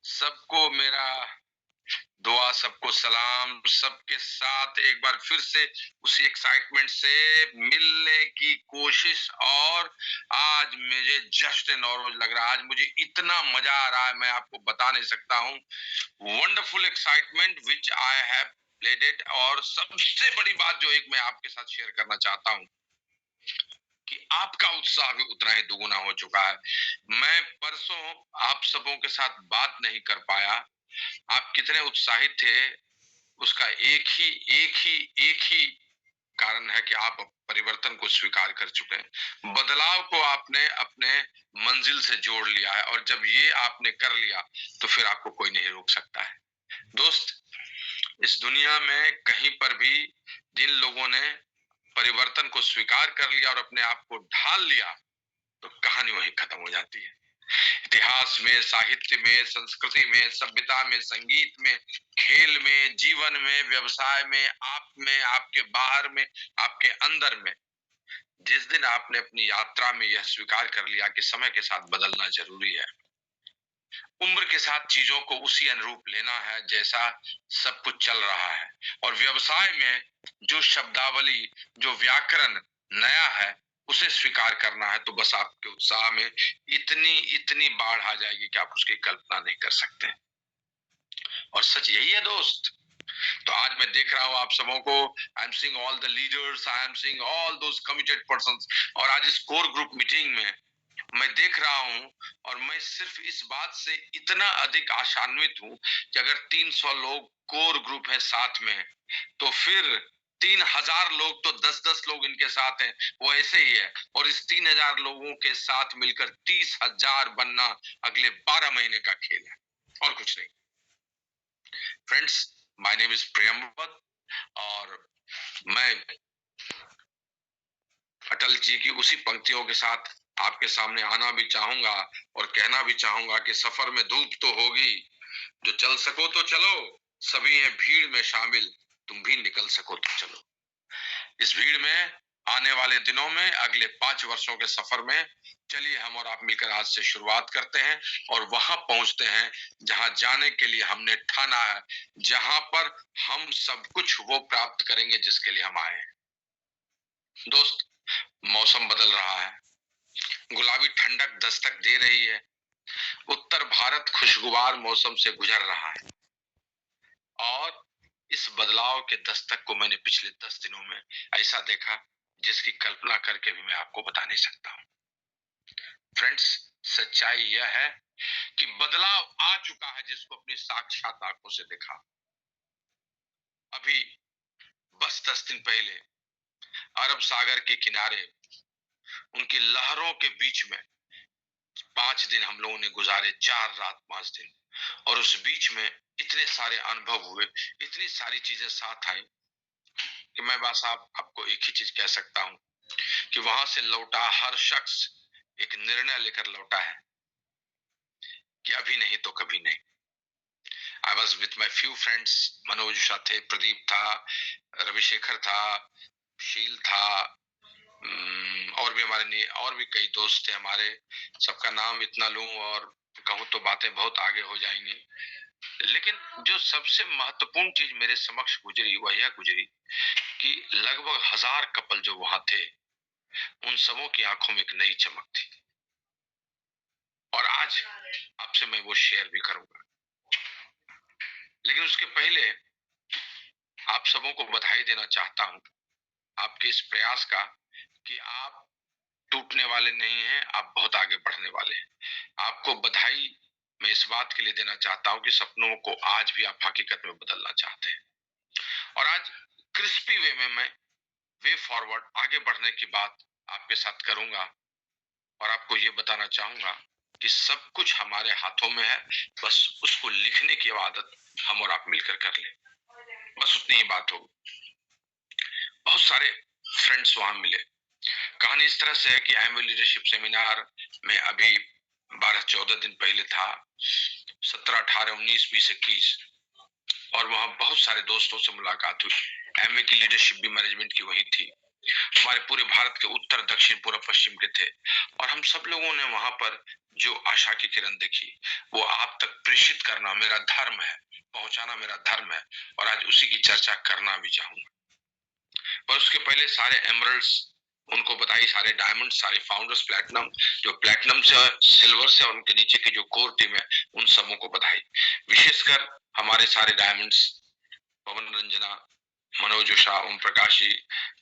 सबको मेरा दुआ, सबको सलाम, सबके साथ एक बार फिर से उसी एक्साइटमेंट से मिलने की कोशिश। और आज मुझे जश्न नौरोज लग रहा है, आज मुझे इतना मजा आ रहा है, मैं आपको बता नहीं सकता हूँ। Wonderful excitement which I have played it. और सबसे बड़ी बात जो एक मैं आपके साथ शेयर करना चाहता हूँ कि आपका उत्साह भी उतना ही दुगुना हो चुका है। मैं परसों आप सबों के साथ बात नहीं कर पाया। आप कितने उत्साहित थे उसका एक ही कारण है कि आप परिवर्तन को स्वीकार कर चुके हैं। बदलाव को आपने अपने मंजिल से जोड़ लिया है, और जब ये आपने कर लिया तो फिर आपको कोई नहीं रोक सकता है। दोस्त, इस दुनिया में कहीं पर भी जिन लोगों ने परिवर्तन को स्वीकार कर लिया और अपने आप को ढाल लिया, तो कहानी वहीं खत्म हो जाती है। इतिहास में, साहित्य में, संस्कृति में, सभ्यता में, संगीत में, खेल में, जीवन में, व्यवसाय में, आप में, आपके बाहर में, आपके अंदर में, जिस दिन आपने अपनी यात्रा में यह स्वीकार कर लिया कि समय के साथ बदलना जरूरी है, उम्र के साथ चीजों को उसी अनुरूप लेना है जैसा सब कुछ चल रहा है, और व्यवसाय में जो शब्दावली, जो व्याकरण नया है उसे स्वीकार करना है, तो बस आपके उत्साह में इतनी इतनी बाढ़ आ जाएगी कि आप उसकी कल्पना नहीं कर सकते। और सच यही है दोस्त। तो आज मैं देख रहा हूं आप सबों को, आई am seeing all the leaders, I am seeing all those committed persons. और आज इस कोर ग्रुप मीटिंग में मैं देख रहा हूं, और मैं सिर्फ इस बात से इतना अधिक आशान्वित हूं कि अगर 300 लोग कोर ग्रुप है साथ में, तो फिर 3000 लोग तो 10-10 लोग इनके साथ हैं, वो ऐसे ही है। और इस 3000 लोगों के साथ मिलकर 30,000 बनना अगले 12 महीने का खेल है, और कुछ नहीं। फ्रेंड्स, माय नेम इज प्रियंवत, और मैं अटल जी की उसी पंक्तियों के साथ आपके सामने आना भी चाहूंगा और कहना भी चाहूंगा कि सफर में धूप तो होगी, जो चल सको तो चलो, सभी हैं भीड़ में शामिल, तुम भी निकल सको तो चलो। इस भीड़ में आने वाले दिनों में, अगले 5 वर्षों के सफर में, चलिए हम और आप मिलकर आज से शुरुआत करते हैं और वहां पहुंचते हैं जहां जाने के लिए हमने ठाना है, जहां पर हम सब कुछ वो प्राप्त करेंगे जिसके लिए हम आए हैं। दोस्त, मौसम बदल रहा है, गुलाबी ठंडक दस्तक दे रही है, उत्तर भारत खुशगवार मौसम से गुजर रहा है, और इस बदलाव के दस्तक को मैंने पिछले 10 दिनों में ऐसा देखा जिसकी कल्पना करके भी मैं आपको बता नहीं सकता हूं। फ्रेंड्स, सच्चाई यह है कि बदलाव आ चुका है जिसको अपनी साक्षात आंखों से देखा। अभी बस 10 दिन पहले अरब सागर के किनारे उनकी लहरों के बीच में 5 दिन हम लोगों ने गुजारे, 4 रात 5 दिन। और उस बीच में इतने सारे अनुभव हुए, इतनी सारी चीजें साथ आई कि मैं बस आपको एक ही चीज कह सकता हूं कि वहां से लौटा हर शख्स एक निर्णय लेकर लौटा है कि अभी नहीं तो कभी नहीं। I was with my few friends, Manoj Usha थे, प्रदीप था, रविशेखर था, शील था, और भी हमारे और भी कई दोस्त थे हमारे। सबका नाम इतना लूं और कहूं तो बातें बहुत आगे हो जाएंगी, लेकिन जो सबसे महत्वपूर्ण चीज मेरे समक्ष गुजरी वह यह गुजरी कि लगभग 1000 कपल जो वहां थे, उन सबों की आंखों में एक नई चमक थी, और आज आपसे मैं वो शेयर भी करूंगा। लेकिन उसके पहले आप सबों को बधाई देना चाहता हूं आपके इस प्रयास का कि आप टूटने वाले नहीं हैं, आप बहुत आगे बढ़ने वाले हैं। आपको बधाई मैं इस बात के लिए देना चाहता हूं कि सपनों को आज भी आप हकीकत में बदलना चाहते हैं। और आज क्रिस्पी वे में मैं वे फॉरवर्ड आगे बढ़ने की बात आपके साथ करूंगा, और आपको ये बताना चाहूंगा कि सब कुछ हमारे हाथों में है, बस उसको लिखने की आदत हम और आप मिलकर कर लें, बस उतनी ही बात हो। बहुत सारे फ्रेंड्स वहां मिले। कहानी इस तरह से है कि एनुअल लीडरशिप सेमिनार में अभी 12-14 दिन पहले था, 17, 18, 19, 20, 21, और वहां बहुत सारे दोस्तों से मुलाकात हुई। एमए की लीडरशिप भी मैनेजमेंट की वही थी। हमारे पूरे भारत के उत्तर, दक्षिण, पूर्व, पश्चिम के थे, और हम सब लोगों ने वहां पर जो आशा की किरण देखी वो प्रेषित करना मेरा धर्म है, पहुंचाना मेरा धर्म है, और आज उसी की चर्चा करना भी चाहूंगा। पर उसके पहले सारे एमरल्ड्स उनको बधाई, सारे डायमंड, सारे फाउंडर्स प्लैटिनम, जो प्लैटिनम से सिल्वर से और उनके नीचे की जो कोर टीम है उन सबों को बधाई। विशेषकर हमारे सारे डायमंड्स, पवन रंजना, मनोज उषा, ओम प्रकाश जी,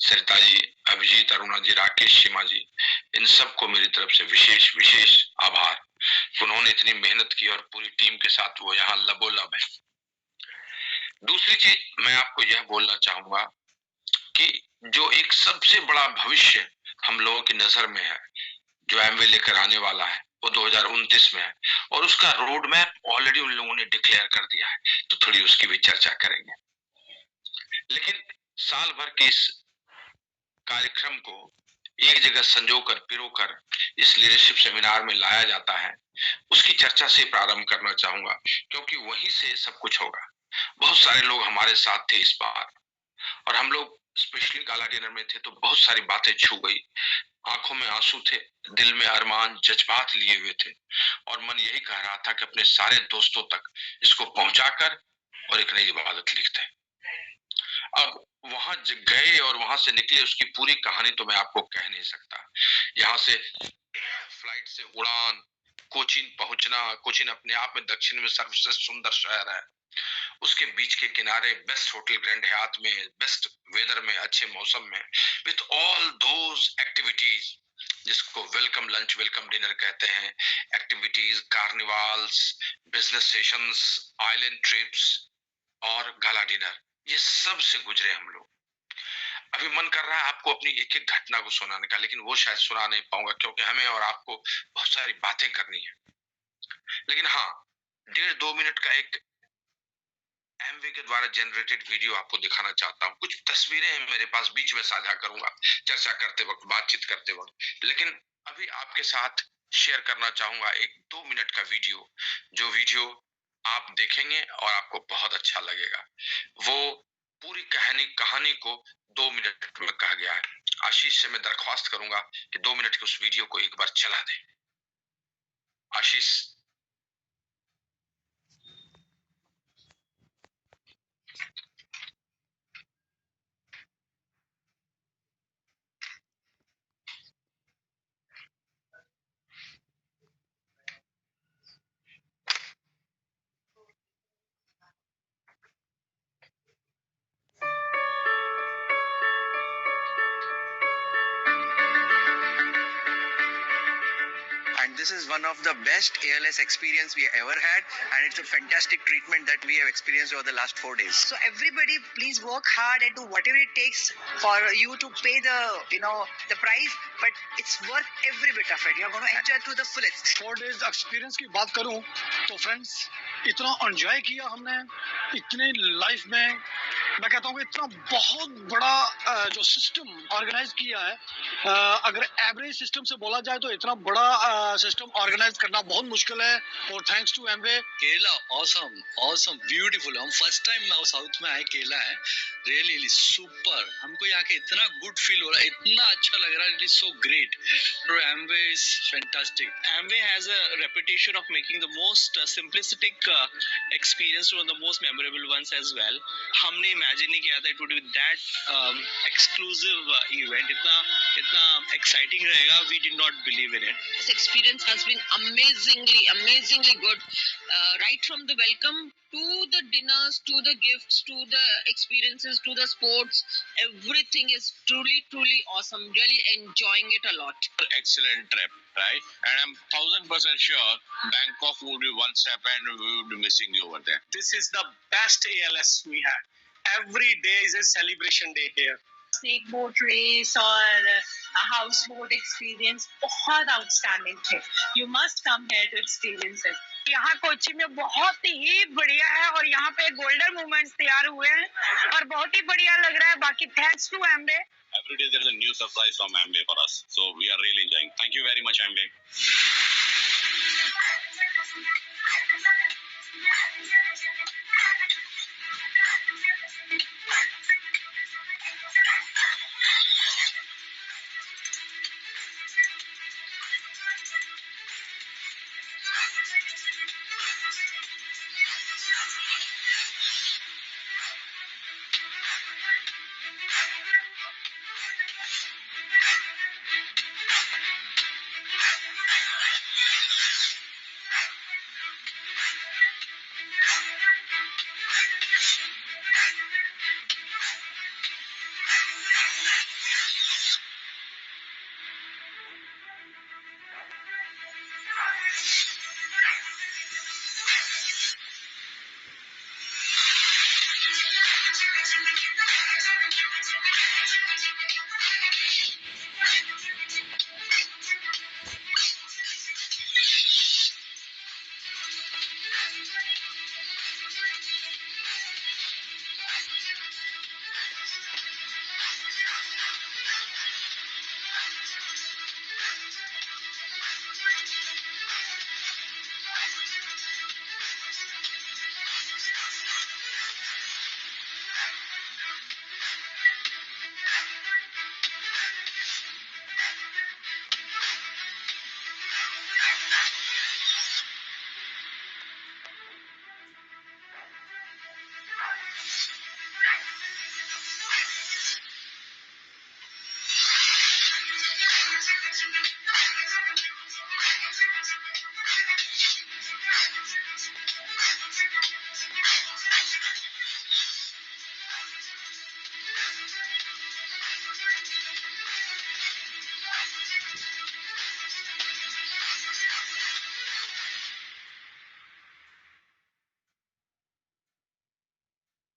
सरिता जी, अभिजीत, अरुणा जी, राकेश, सीमा जी, इन सबको मेरी तरफ से विशेष विशेष आभार। उन्होंने इतनी मेहनत की और पूरी टीम के साथ वो यहाँ लबोलब है। दूसरी चीज मैं आपको यह बोलना चाहूंगा कि जो एक सबसे बड़ा भविष्य हम लोगों की नजर में है, जो एमवे लेकर आने वाला है, वो 2029 में है, और उसका रोड मैप ऑलरेडी उन लोगों ने डिक्लेयर कर दिया है, तो थोड़ी उसकी भी चर्चा करेंगे। लेकिन साल भर के इस कार्यक्रम को एक जगह संजोकर पिरोकर इस लीडरशिप सेमिनार में लाया जाता है, उसकी चर्चा से प्रारंभ करना चाहूंगा, क्योंकि वहीं से सब कुछ होगा। बहुत सारे लोग हमारे साथ थे इस बार, और हम लोग स्पेशली गाला डिनर में थे तो बहुत सारी बातें छू गई, आंखों में आंसू थे, दिल में अरमान जज्बात लिए हुए थे, और मन यही कह रहा था कि अपने सारे दोस्तों तक इसको पहुंचाकर और एक नई इबादत लिखते हैं। अब वहां गए और वहां से निकले, उसकी पूरी कहानी तो मैं आपको कह नहीं सकता। यहाँ से फ्लाइट से उड़ान, कोचीन पहुंचना, कोचीन अपने आप में दक्षिण में सर्वश्रेष्ठ सुंदर शहर है, उसके बीच के किनारे बेस्ट होटल ग्रैंड हयात में, बेस्ट वेदर में, अच्छे मौसम में, विथ ऑल दोज एक्टिविटीज जिसको वेलकम लंच, वेलकम डिनर कहते हैं, activities, carnivals, business sessions, island trips और गाला डिनर, ये सब से गुजरे हम लोग। अभी मन कर रहा है आपको अपनी एक एक घटना को सुनाने का, लेकिन वो शायद सुना नहीं पाऊंगा, क्योंकि हमें और आपको बहुत सारी बातें करनी है। लेकिन हाँ, 1.5-2 मिनट का एक एमवे के द्वारा जनरेटेड वीडियो आपको दिखाना चाहता हूँ। कुछ तस्वीरें हैं मेरे पास, बीच में साझा करूंगा चर्चा करते वक्त, बातचीत करते वक्त, लेकिन अभी आपके साथ शेयर करना चाहूंगा एक 2 मिनट का वीडियो, जो वीडियो आप देखेंगे और आपको बहुत अच्छा लगेगा। वो पूरी कहानी को 2 मिनट में कहा गया है। आशीष से मैं दरख्वास्त करूंगा कि 2 मिनट के उस वीडियो को एक बार चला दे। आशीष। And this is one of the best ALS experience we ever had, and it's a fantastic treatment that we have experienced over the last 4 days. So everybody, please work hard and do whatever it takes for you to pay the price, but it's worth every bit of it. You're going to enjoy to the fullest. 4 days experience की बात करूं तो friends, इतना enjoy किया हमने इतने life में। मैं कहता हूँ कि इतना बहुत बड़ा जो सिस्टम ऑर्गेनाइज किया है, अगर एवरेज सिस्टम से बोला जाए तो इतना बड़ा सिस्टम ऑर्गेनाइज करना बहुत मुश्किल है। और thanks to Amway. Kerala awesome beautiful. हम फर्स्ट टाइम साउथ में आए, केरला है, रियली सुपर। हमको यहाँ के इतना गुड फील हो रहा है, इतना अच्छा लग रहा है, it is so great. Amway is fantastic. Amway has a reputation of making the most simplistic experience one of the most memorable ones as well. हमने imagine नहीं किया था it would be that exclusive event, इतना exciting रहेगा. We did not believe in it. This experience has been amazingly good. Right from the welcome to the dinners, to the gifts, to the experiences, to the sports, everything is truly awesome. Really enjoying it a lot. Excellent trip, right? And I'm 1000% sure Bangkok would be one step and we would be missing you over there. This is the best ALS we had. Every day is a celebration day here. Snake boat race और house boat experience बहुत outstanding थे. You must come here to experience it. यहाँ कोची में बहुत ही बढ़िया है और यहाँ पे गोल्डन मोमेंट्स तैयार हुए हैं और बहुत ही बढ़िया लग रहा है। बाकी thanks to Amway. Every day there is a new surprise from Amway for us. So we are really enjoying. Thank you very much, Amway.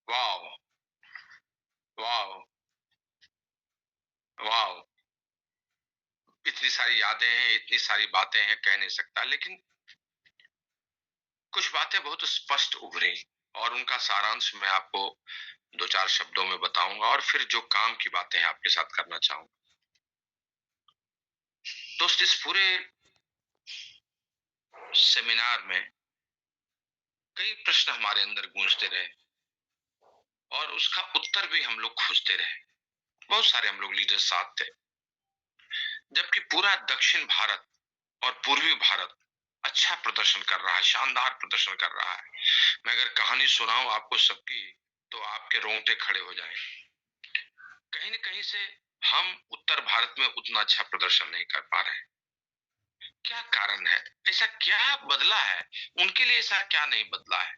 Wow, wow, wow. इतनी सारी यादें हैं, इतनी सारी बातें हैं, कह नहीं सकता, लेकिन कुछ बातें बहुत स्पष्ट उभरी और उनका सारांश मैं आपको दो चार शब्दों में बताऊंगा और फिर जो काम की बातें हैं आपके साथ करना चाहूंगा। दोस्त, इस पूरे सेमिनार में कई प्रश्न हमारे अंदर गूंजते रहे और उसका उत्तर भी हम लोग खोजते रहे। बहुत सारे हम लोग लीडर साथ थे, जबकि पूरा दक्षिण भारत और पूर्वी भारत अच्छा प्रदर्शन कर रहा है, शानदार प्रदर्शन कर रहा है। मैं अगर कहानी सुनाऊं आपको सबकी, तो आपके रोंगटे खड़े हो जाएंगे। कहीं न कहीं से हम उत्तर भारत में उतना अच्छा प्रदर्शन नहीं कर पा रहे हैं। क्या कारण है? ऐसा क्या बदला है? उनके लिए ऐसा क्या नहीं बदला है?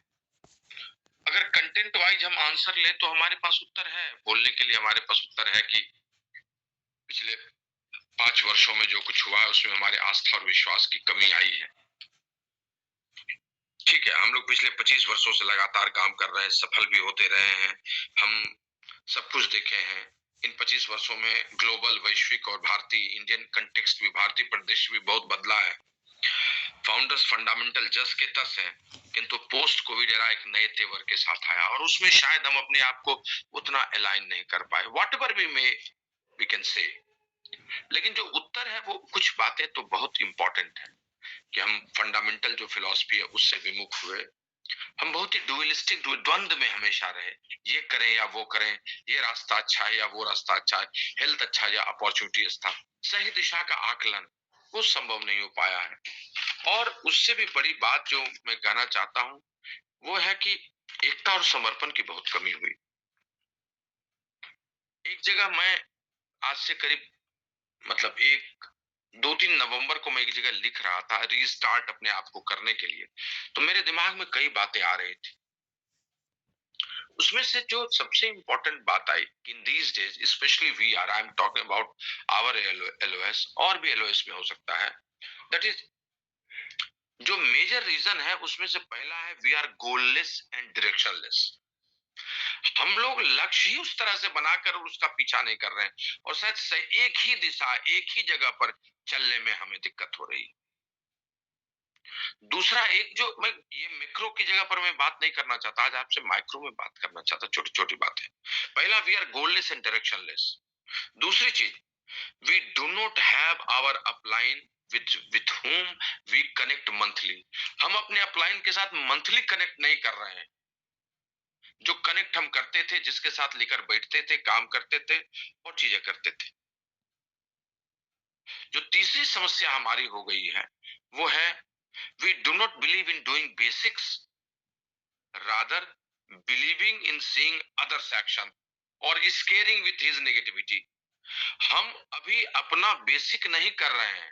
अगर कंटेंट वाइज हम आंसर लें तो हमारे पास उत्तर है, बोलने के लिए हमारे पास उत्तर है कि पिछले 5 वर्षों में जो कुछ हुआ है उसमें हमारे आस्था और विश्वास की कमी आई है। ठीक है, हम लोग पिछले 25 वर्षों से लगातार काम कर रहे हैं, सफल भी होते रहे हैं, हम सब कुछ देखे हैं। इन 25 वर्षों में ग्लोबल, वैश्विक और भारतीय, इंडियन कंटेक्स्ट भी, भारतीय परिदृश्य भी बहुत बदला है। फाउंडर्स फंडामेंटल जस के तस हैं, किंतु पोस्ट कोविड एरा एक नए तेवर के साथ आया और उसमें शायद हम अपने आप को उतना अलाइन नहीं कर पाए, what ever we can say. लेकिन जो उत्तर है वो कुछ बातें तो बहुत इंपॉर्टेंट है कि हम फंडामेंटल जो फिलॉसफी है उससे विमुख हुए। हम बहुत ही डुअलिस्टिक, द्वंद में हमेशा रहे, ये करें या वो करें, ये रास्ता अच्छा है या वो रास्ता अच्छा है, हेल्थ अच्छा है या अपॉर्चुनिटी अच्छा। सही दिशा का आकलन वो संभव नहीं हो पाया है। और उससे भी बड़ी बात जो मैं कहना चाहता हूं वो है कि एकता और समर्पण की बहुत कमी हुई। एक जगह मैं आज से करीब मतलब 2-3 नवंबर को मैं एक जगह लिख रहा था रीस्टार्ट अपने आप को करने के लिए, तो मेरे दिमाग में कई बातें आ रही थी। उसमें से जो सबसे इंपॉर्टेंट बात आई कि in these days specially we are, I am talking about our LOS, और भी एलओएस में हो सकता है, दैट इज जो मेजर रीजन है उसमें से पहला है we are goalless and directionless. हम लोग लक्ष्य ही उस तरह से बनाकर उसका पीछा नहीं कर रहे हैं और शायद एक ही दिशा, एक ही जगह पर चलने में हमें दिक्कत हो रही है। दूसरा, एक जो मैं ये मैक्रो की जगह पर मैं बात नहीं करना चाहता, आज आपसे माइक्रो में बात करना चाहता, छोटी छोटी बातें। पहला, we are goalless and directionless. दूसरी चीज, we do not have our upline with whom we connect monthly। हम अपने अपलाइन के साथ मंथली कनेक्ट नहीं कर रहे हैं। जो कनेक्ट हम करते थे, जिसके साथ लेकर बैठते थे, काम करते थे और चीजें करते थे। जो तीसरी समस्या हमारी हो गई है वो है we do not believe in doing basics, rather believing in seeing others action or scaring with his negativity। हम अभी अपना बेसिक नहीं कर रहे हैं,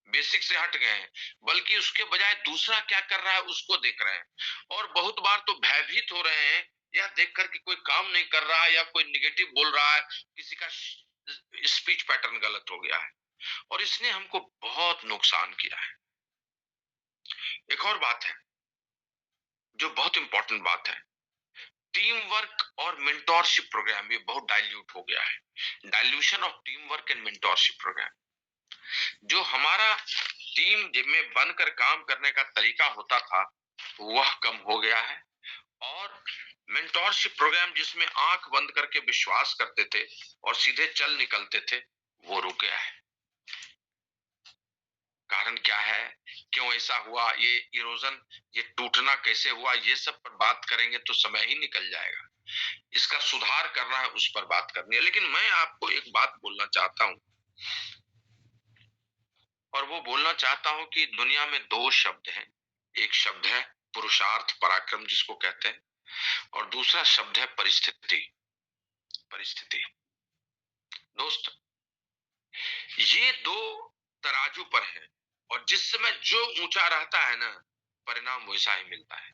बेसिक से हट गए हैं, बल्कि उसके बजाय दूसरा क्या कर रहा है उसको देख रहे हैं और बहुत बार तो भयभीत हो रहे हैं यह देखकर कि कोई काम नहीं कर रहा है या कोई निगेटिव बोल रहा है, किसी का स्पीच पैटर्न गलत हो गया है और इसने हमको बहुत नुकसान किया है। एक और बात है जो बहुत इंपॉर्टेंट बात है, टीम वर्क और मेंटोरशिप प्रोग्राम ये बहुत डाइल्यूट हो गया है। Dilution of team work and mentorship programme. जो हमारा टीम में बनकर काम करने का तरीका होता था वह कम हो गया है, और मेंटोरशिप प्रोग्राम जिसमें आंख बंद करके विश्वास करते थे और सीधे चल निकलते थे, वो रुक गया है। कारण क्या है, क्यों ऐसा हुआ, ये इरोजन, ये टूटना कैसे हुआ, ये सब पर बात करेंगे तो समय ही निकल जाएगा। इसका सुधार करना है, उस पर बात करनी है। लेकिन मैं आपको एक बात बोलना चाहता हूं, और वो बोलना चाहता हूं कि दुनिया में दो शब्द हैं। एक शब्द है पुरुषार्थ, पराक्रम जिसको कहते हैं, और दूसरा शब्द है परिस्थिति। परिस्थिति दोस्त, ये दो तराजू पर है, और जिस समय जो ऊंचा रहता है ना, परिणाम वैसा ही मिलता है।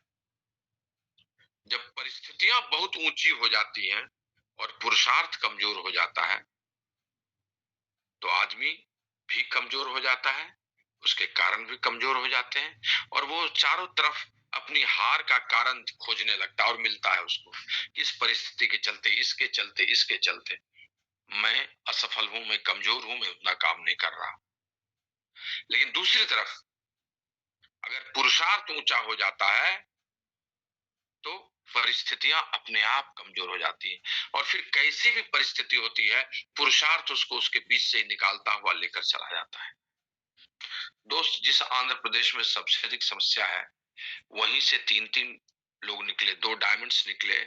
जब परिस्थितियां बहुत ऊंची हो जाती हैं और पुरुषार्थ कमजोर हो जाता है, तो आदमी भी कमजोर हो जाता है, उसके कारण भी कमजोर हो जाते हैं, और वो चारों तरफ अपनी हार का कारण खोजने लगता है, और मिलता है उसको कि इस परिस्थिति के चलते, इसके चलते, इसके चलते मैं असफल हूं, मैं कमजोर हूं, मैं उतना काम नहीं कर रहा। लेकिन दूसरी तरफ अगर पुरुषार्थ ऊंचा हो जाता है तो परिस्थितियां अपने आप कमजोर हो जाती हैं, और फिर कैसी भी परिस्थिति होती है, पुरुषार्थ उसको उसके बीच से निकालता हुआ लेकर चला जाता है। दोस्त, जिस आंध्र प्रदेश में सबसे अधिक समस्या है, वहीं से 3-3 लोग निकले, 2 डायमंड्स निकले,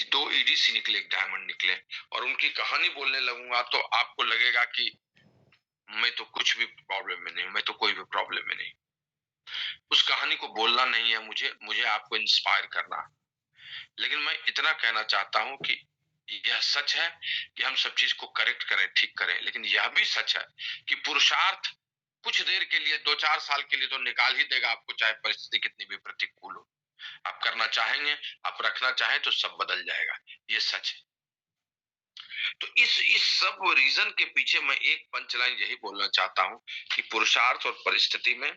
दो ईडीसी निकले, एक डायमंड निकले, और उनकी कहानी बोलने लगूंगा तो आपको लगेगा कि मैं तो कुछ भी प्रॉब्लम में नहीं, मैं तो कोई भी प्रॉब्लम में नहीं। उस कहानी को बोलना नहीं है मुझे आपको इंस्पायर करना। लेकिन मैं इतना कहना चाहता हूं कि यह सच है कि हम सब चीज को करेक्ट करें, ठीक करें, लेकिन यह भी सच है कि पुरुषार्थ कुछ देर के लिए, 2-4 साल के लिए तो निकाल ही देगा आपको, चाहे परिस्थिति कितनी भी प्रतिकूल हो। आप करना चाहेंगे, आप रखना चाहें तो सब बदल जाएगा, ये सच है। तो इस सब रीजन के पीछे मैं एक पंचलाइन यही बोलना चाहता हूं कि पुरुषार्थ और परिस्थिति में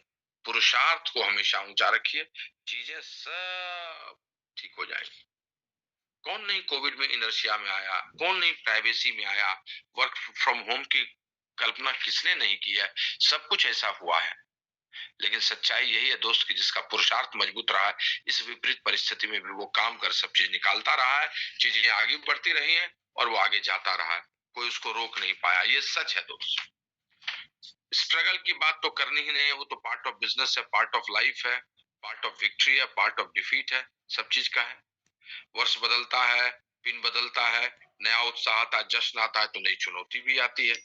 पुरुषार्थ को हमेशा ऊंचा रखिए, चीजें सब ठीक हो जाएगी। कौन नहीं कोविड में इनर्शिया में आया, कौन नहीं प्राइवेसी में आया, वर्क फ्रॉम होम की कल्पना किसने नहीं की है, सब कुछ ऐसा हुआ है। लेकिन सच्चाई यही है दोस्त कि जिसका पुरुषार्थ मजबूत रहा है, इस विपरीत परिस्थिति में भी वो काम कर सब चीज निकालता रहा है, चीजें आगे बढ़ती रही हैं और वो आगे जाता रहा है, कोई उसको रोक नहीं पाया। ये सच है दोस्त। स्ट्रगल की बात तो करनी ही नहीं है, वो तो पार्ट ऑफ बिजनेस है, पार्ट ऑफ लाइफ है, पार्ट ऑफ विक्ट्री है, पार्ट ऑफ डिफीट है, सब चीज का है। वर्ष बदलता है, पिन बदलता है, नया उत्साह आता है, जश्न आता है, तो नई चुनौती भी आती है।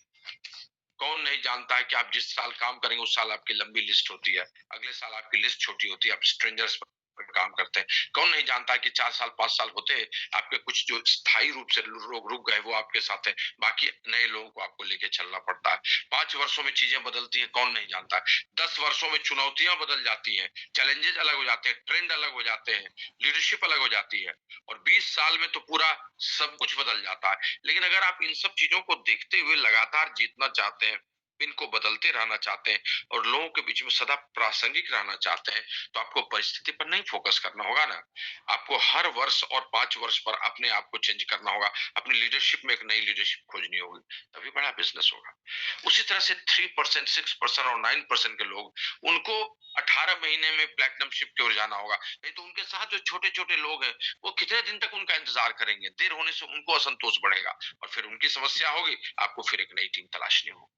कौन नहीं जानता है कि आप जिस साल काम करेंगे उस साल आपकी लंबी लिस्ट होती है, अगले साल आपकी लिस्ट छोटी होती है, आप स्ट्रेंजर्स पर काम करते हैं। कौन नहीं जानता है कि 4 साल 5 साल होते आपके कुछ जो स्थायी रूप से लोग रुक गए वो आपके साथ है, बाकी नए लोगों को आपको लेके चलना पड़ता है। 5 वर्षों में चीजें बदलती हैं, कौन नहीं जानता है। 10 वर्षों में चुनौतियां बदल जाती हैं, चैलेंजेस अलग हो जाते हैं, ट्रेंड अलग हो जाते हैं, लीडरशिप अलग हो जाती है, और 20 साल में तो पूरा सब कुछ बदल जाता है। लेकिन अगर आप इन सब चीजों को देखते हुए लगातार जीतना चाहते हैं, इनको बदलते रहना चाहते हैं, और लोगों के बीच में सदा प्रासंगिक रहना चाहते हैं, तो आपको परिस्थिति पर नहीं फोकस करना होगा ना, आपको हर वर्ष और 5 वर्ष पर अपने आप को चेंज करना होगा, अपनी लीडरशिप में एक नई लीडरशिप खोजनी होगी, तभी बड़ा बिजनेस होगा। उसी तरह से 3%, 6% और 9% के लोग, उनको 18 महीने में प्लैटिनम शिप की ओर जाना होगा, नहीं तो उनके साथ जो छोटे छोटे लोग हैं वो कितने दिन तक उनका इंतजार करेंगे, देर होने से उनको असंतोष बढ़ेगा, और फिर उनकी समस्या होगी, आपको फिर एक नई टीम तलाशनी होगी।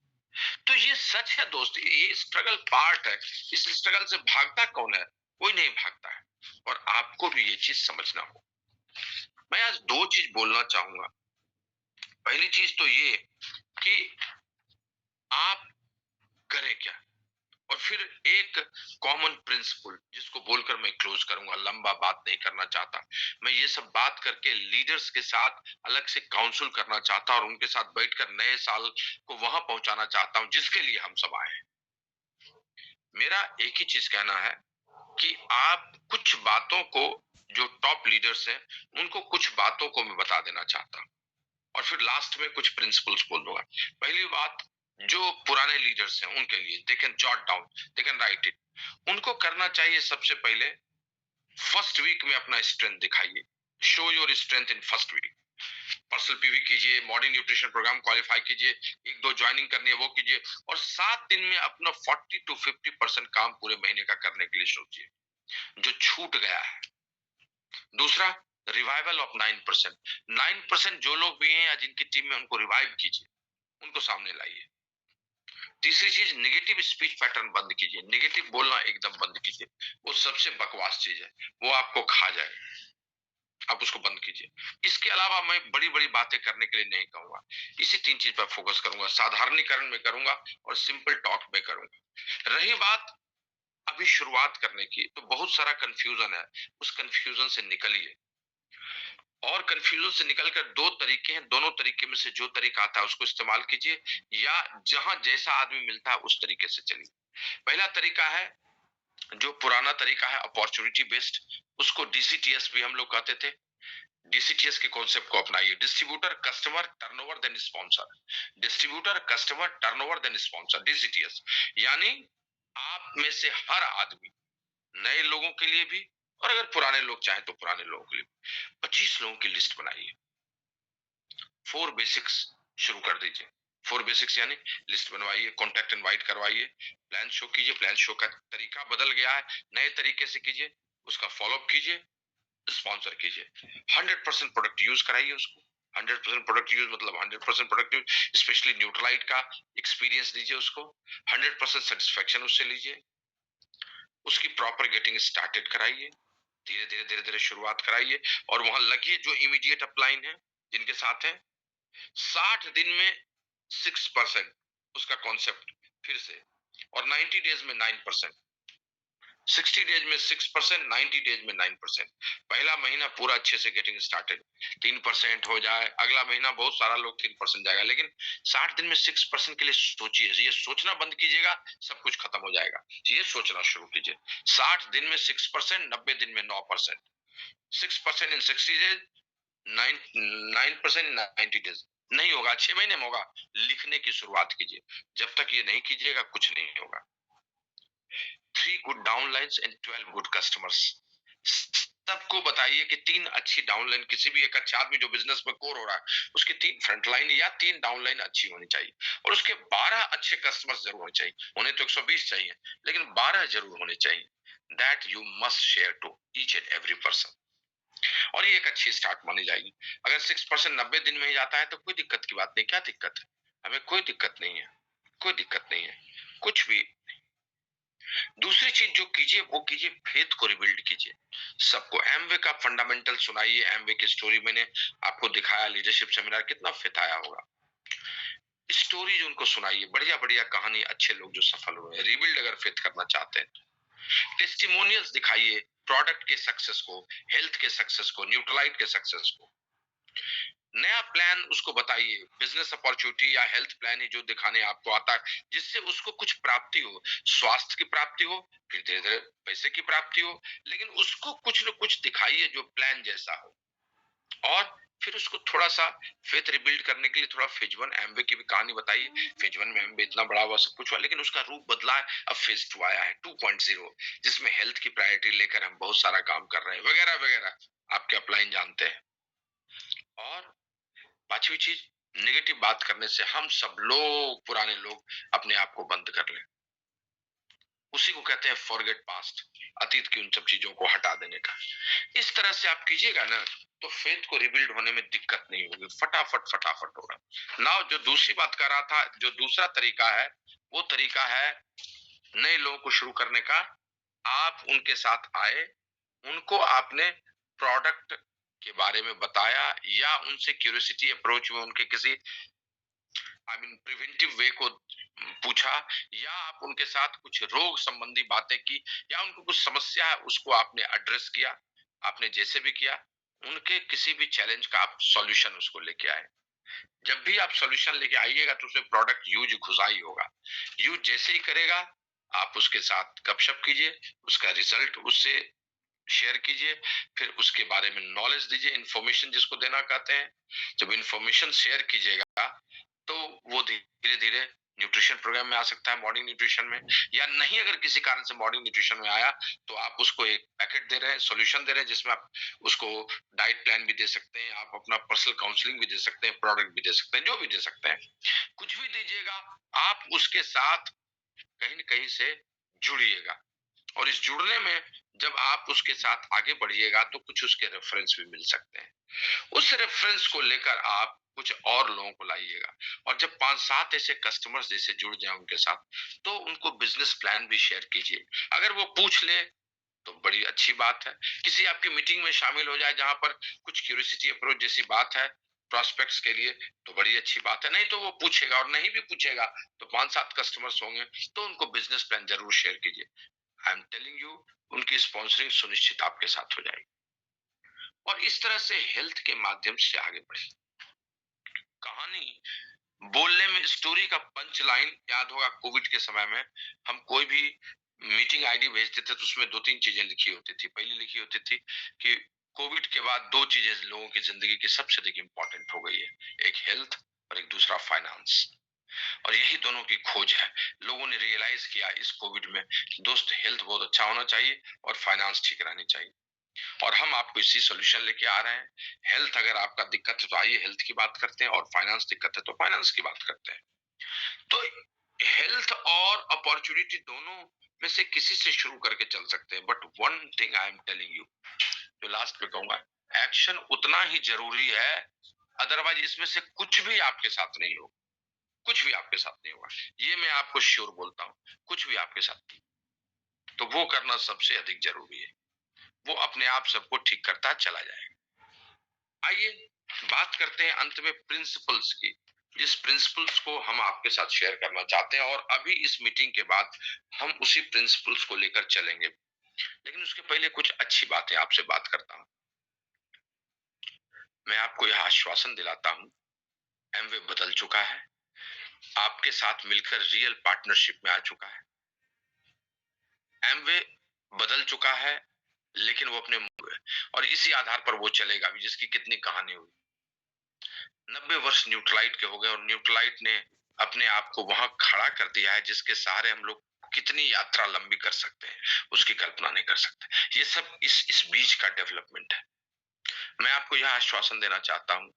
तो ये सच है दोस्त, ये स्ट्रगल पार्ट है। इस स्ट्रगल से भागता कौन है? कोई नहीं भागता है, और आपको भी ये चीज समझना हो। मैं आज 2 चीज बोलना चाहूंगा। पहली चीज तो ये कि आप करें क्या, और फिर एक कॉमन प्रिंसिपल जिसको बोलकर मैं क्लोज करूंगा, लंबा बात नहीं करना चाहता। मैं ये सब बात करके लीडर्स के साथ अलग से काउंसिल करना चाहता और उनके साथ बैठकर नए साल को वहां पहुंचाना चाहता हूं जिसके लिए हम सब आए हैं। मेरा एक ही चीज कहना है कि आप कुछ बातों को, जो टॉप लीडर्स हैं उनको कुछ बातों को मैं बता देना चाहता हूं, और फिर लास्ट में कुछ प्रिंसिपल्स बोल दूंगा। पहली बात, जो पुराने लीडर्स हैं उनके लिए, they can jot down, they can write it. उनको करना चाहिए सबसे पहले, फर्स्ट वीक में अपना स्ट्रेंथ दिखाइए, show your strength in first week. Personal PV कीजिए, मॉडर्न न्यूट्रिशन प्रोग्राम क्वालिफाई कीजिए, 1-2 ज्वाइनिंग करनी है वो कीजिए, और 7 दिन में अपना 40 to 50% काम पूरे महीने का करने के लिए सोचिए। जो छूट गया है। दूसरा, रिवाइवल ऑफ 9%। 9% जो लोग भी हैं या जिनकी टीम में, उनको रिवाइव कीजिए, उनको सामने लाइए। तीसरी चीज, नेगेटिव स्पीच पैटर्न बंद कीजिए, नेगेटिव बोलना एकदम बंद कीजिए। वो सबसे बकवास चीज है, वो आपको खा जाए, आप उसको बंद कीजिए। इसके अलावा मैं बड़ी बड़ी बातें करने के लिए नहीं कहूंगा, इसी 3 चीज पर फोकस करूंगा। साधारणीकरण में करूंगा और सिंपल टॉक में करूंगा। रही बात अभी शुरुआत करने की, तो बहुत सारा कंफ्यूजन है, उस कंफ्यूजन से निकलिए। और कंफ्यूजन से निकलकर 2 तरीके हैं, दोनों तरीके में से जो तरीका आता है उसको इस्तेमाल कीजिए, या जहां जैसा आदमी मिलता है उस तरीके से चलिए। पहला तरीका है जो पुराना तरीका है, अपॉर्चुनिटी बेस्ड, उसको डीसीटीएस भी हम लोग कहते थे। डीसीटीएस के कॉन्सेप्ट को अपनाइए, distributor customer turnover then sponsor. Distributor customer turnover then sponsor, DCTS. यानी आप में से हर आदमी, नए लोगों के लिए भी और अगर पुराने लोग चाहें तो पुराने लोगों के लिए 25 लोगों की लिस्ट बनाइए। 4 बेसिक्स शुरू कर दीजिए। 4 बेसिक्स यानी लिस्ट बनवाइए, कॉन्टैक्ट इनवाइट करवाइए, प्लान शो कीजिए। प्लान शो का तरीका बदल गया है, नए तरीके से कीजिए, उसका फॉलोअप कीजिए, स्पॉन्सर कीजिए। 100% प्रोडक्ट यूज कराइए उसको। 100% प्रोडक्ट यूज मतलब 100% प्रोडक्ट यूज, स्पेशली न्यूट्रलाइट का एक्सपीरियंस दीजिए उसको। 100% सेटिस्फेक्शन उससे लीजिए, उसकी प्रॉपर गेटिंग स्टार्टेड कराइए, धीरे धीरे धीरे धीरे शुरुआत कराइए, और वहां लगिए जो इमीडिएट अपलाइन है, जिनके साथ है। 60 दिन में 6% उसका कॉन्सेप्ट फिर से, और 90 डेज में 9%। 60 डेज में 6%, 90 डेज में 9%। पहला महीना पूरा अच्छे से गेटिंग स्टार्टेड, 3% हो जाए, अगला महीना बहुत सारा लोग 3% जाएगा, लेकिन 60 दिन में 6% के लिए सोचिए। ये सोचना बंद कीजिएगा, सब कुछ खत्म हो जाएगा। ये सोचना शुरू कीजिए। 60 दिन में 6%, 90 दिन में 9%। 6% इन 60 डेज, 9% इन 90 डेज। नहीं होगा, 6 महीने में होगा। लिखने की शुरुआत कीजिए, जब तक ये नहीं कीजिएगा कुछ नहीं होगा। 3 good downlines and 12 good customers. सबको बताइए कि 3 अच्छी डाउनलाइन, किसी भी एक अच्छा आदमी जो बिजनेस में कोर हो रहा है, उसकी 3 फ्रंटलाइन या 3 डाउनलाइन अच्छी होनी चाहिए, और उसके 12 अच्छे कस्टमर्स जरूर होने चाहिए। उन्हें तो 120 चाहिए, लेकिन 12 जरूर होने चाहिए। That you must share to each and every person, और ये एक अच्छी स्टार्ट मानी जाएगी। अगर 6% 90 दिन में ही जाता है तो कोई दिक्कत की बात नहीं। क्या दिक्कत है? हमें कोई दिक्कत नहीं है, कोई दिक्कत नहीं है, कुछ भी। दूसरी चीज जो कीजिए वो कीजिए, फेथ को रिबिल्ड कीजिए। सबको एमवे का फंडामेंटल सुनाइए। एमवे की स्टोरी मैंने आपको दिखाया, लीडरशिप सेमिनार, कितना फेथ आया होगा। स्टोरीज उनको सुनाइए, बढ़िया बढ़िया कहानी, अच्छे लोग जो सफल हुए। रिबिल्ड अगर फेथ करना चाहते हैं तो टेस्टिमोनियल्स दिखाइए, प्रोडक्ट के सक्सेस को, हेल्थ के सक्सेस को, न्यूट्रलाइट के सक्सेस को। नया प्लान उसको बताइए, बिजनेस अपॉर्चुनिटी या हेल्थ प्लान ही जो दिखाने आपको आता है, जिससे उसको कुछ प्राप्ति हो, स्वास्थ्य की प्राप्ति हो, फिर धीरे धीरे पैसे की प्राप्ति हो, लेकिन उसको कुछ न कुछ दिखाइए जो प्लान जैसा हो। और फिर उसको थोड़ा सा फेथ रिबिल्ड करने के लिए थोड़ा फेज 1 एमवे की भी कहानी बताइए। फेज 1 में एमवे इतना बड़ा हुआ, सब कुछ हुआ, लेकिन उसका रूप बदला है। अब फेज 2 आया है 2.0, जिसमें हेल्थ की प्रायोरिटी लेकर हम बहुत सारा काम कर रहे हैं, वगैरह वगैरह। आपके अपलाइन जानते हैं। और 5वीं चीज, नेगेटिव बात करने से हम सब लोग, पुराने लोग, अपने आप को बंद कर लें। उसी को कहते हैं फॉरगेट पास्ट, अतीत की उन सब चीजों को हटा देने का। इस तरह से आप कीजिएगा ना, तो फेथ को रिबिल्ड होने में दिक्कत नहीं होगी, फटाफट फटाफट होगा। नाउ जो दूसरी बात कर रहा था, जो दूसरा तरीका है, वो तरीका है नए लोगों को शुरू करने का। आप उनके साथ आए, उनको आपने प्रोडक्ट के बारे में बताया, या उनसे क्यूरियोसिटी अप्रोच में उनके किसी प्रिवेंटिव वे को पूछा, या आप उनके साथ कुछ रोग संबंधी बातें की, या उनको कुछ समस्या है उसको आपने एड्रेस किया। आपने जैसे भी किया, उनके किसी भी चैलेंज का आप सॉल्यूशन उसको लेके आए। जब भी आप सॉल्यूशन लेके आइएगा तो उसमें प्रोडक्ट यूज घुसा ही होगा। यूज जैसे ही करेगा, आप उसके साथ गपशप कीजिए, उसका रिजल्ट उससे शेयर कीजिए, फिर उसके बारे में नॉलेज दीजिए, इंफॉर्मेशन जिसको देना कहते हैं। जब इंफॉर्मेशन शेयर कीजिएगा तो वो धीरे धीरे न्यूट्रिशन प्रोग्राम में आ सकता है, मॉर्निंग न्यूट्रिशन में, या नहीं अगर किसी कारण से मॉर्निंग न्यूट्रिशन में आया तो आप उसको एक पैकेट दे रहे हैं, सॉल्यूशन दे रहे हैं, जिसमें आप उसको डाइट प्लान भी दे सकते हैं, आप अपना पर्सनल काउंसलिंग भी दे सकते हैं, प्रोडक्ट भी दे सकते हैं, जो भी दे सकते हैं। कुछ भी दीजिएगा, आप उसके साथ कहीं न कहीं से जुड़िएगा, और इस जुड़ने में जब आप उसके साथ आगे बढ़िएगा तो कुछ उसके रेफरेंस भी मिल सकते हैं। उस रेफरेंस को लेकर आप कुछ और लोगों को लाइएगा, और जब 5-7 ऐसे कस्टमर्स जैसे जुड़ जाए उनके साथ, तो उनको बिजनेस प्लान भी शेयर कीजिए। अगर वो पूछ ले तो बड़ी अच्छी बात है। किसी आपकी मीटिंग में शामिल हो जाए जहां पर कुछ क्यूरियोसिटी अप्रोच जैसी बात है प्रोस्पेक्ट्स के लिए, तो बड़ी अच्छी बात है। नहीं तो वो पूछेगा, और नहीं भी पूछेगा तो 5-7 कस्टमर्स होंगे, तो उनको बिजनेस प्लान जरूर शेयर कीजिए। आई एम टेलिंग यू, उनकी स्पॉन्सरिंग सुनिश्चित आपके साथ हो जाएगी। और इस तरह से हेल्थ के माध्यम से आगे बढ़े। कहानी बोलने में स्टोरी का पंच लाइन याद होगा, कोविड के समय में हम कोई भी मीटिंग आईडी भेजते थे तो उसमें 2-3 चीजें लिखी होती थी। पहली लिखी होती थी कि कोविड के बाद 2 चीजें लोगों की जिंदगी की सबसे अधिक इंपॉर्टेंट हो गई है, एक हेल्थ और एक दूसरा फाइनेंस। और यही दोनों की खोज है। लोगों ने रियलाइज किया इस कोविड में, दोस्त हेल्थ बहुत अच्छा होना चाहिए और फाइनेंस ठीक रहनी चाहिए। और हम आपको इसी सोल्यूशन लेके आ रहे हैं। हेल्थ अगर आपका दिक्कत है तो आइए हेल्थ की बात करते हैं, और फाइनेंस दिक्कत है तो फाइनेंस की बात करते हैं। तो हेल्थ और अपॉर्चुनिटी दोनों में से किसी से शुरू करके चल सकते हैं, but one thing I am telling you, जो लास्ट में कहूंगा, एक्शन उतना ही जरूरी है, अदरवाइज इसमें से कुछ भी आपके साथ नहीं होगा। कुछ भी आपके साथ नहीं होगा, ये मैं आपको श्योर बोलता हूं, कुछ भी आपके साथ नहीं। तो वो करना सबसे अधिक जरूरी है, वो अपने आप सबको ठीक करता चला जाएगा। आइए बात करते हैं अंत में प्रिंसिपल्स की, जिस प्रिंसिपल्स को हम आपके साथ शेयर करना चाहते हैं, और अभी इस मीटिंग के बाद हम उसी प्रिंसिपल्स को लेकर चलेंगे। लेकिन उसके पहले कुछ अच्छी बातें आपसे बात करता हूं। मैं आपको यह आश्वासन दिलाता हूं, एमवे बदल चुका है, आपके साथ मिलकर रियल पार्टनरशिप में आ चुका है। एमवे बदल चुका है, लेकिन वो अपने और इसी आधार पर वो चलेगा भी, जिसकी कितनी कहानी हुई। 90 वर्ष न्यूट्रलाइट के हो गए, और न्यूट्रलाइट ने अपने आप को वहां खड़ा कर दिया है जिसके सहारे हम लोग कितनी यात्रा लंबी कर सकते हैं, उसकी कल्पना नहीं कर सकते। ये सब इस बीच का डेवलपमेंट है। मैं आपको यह आश्वासन देना चाहता हूं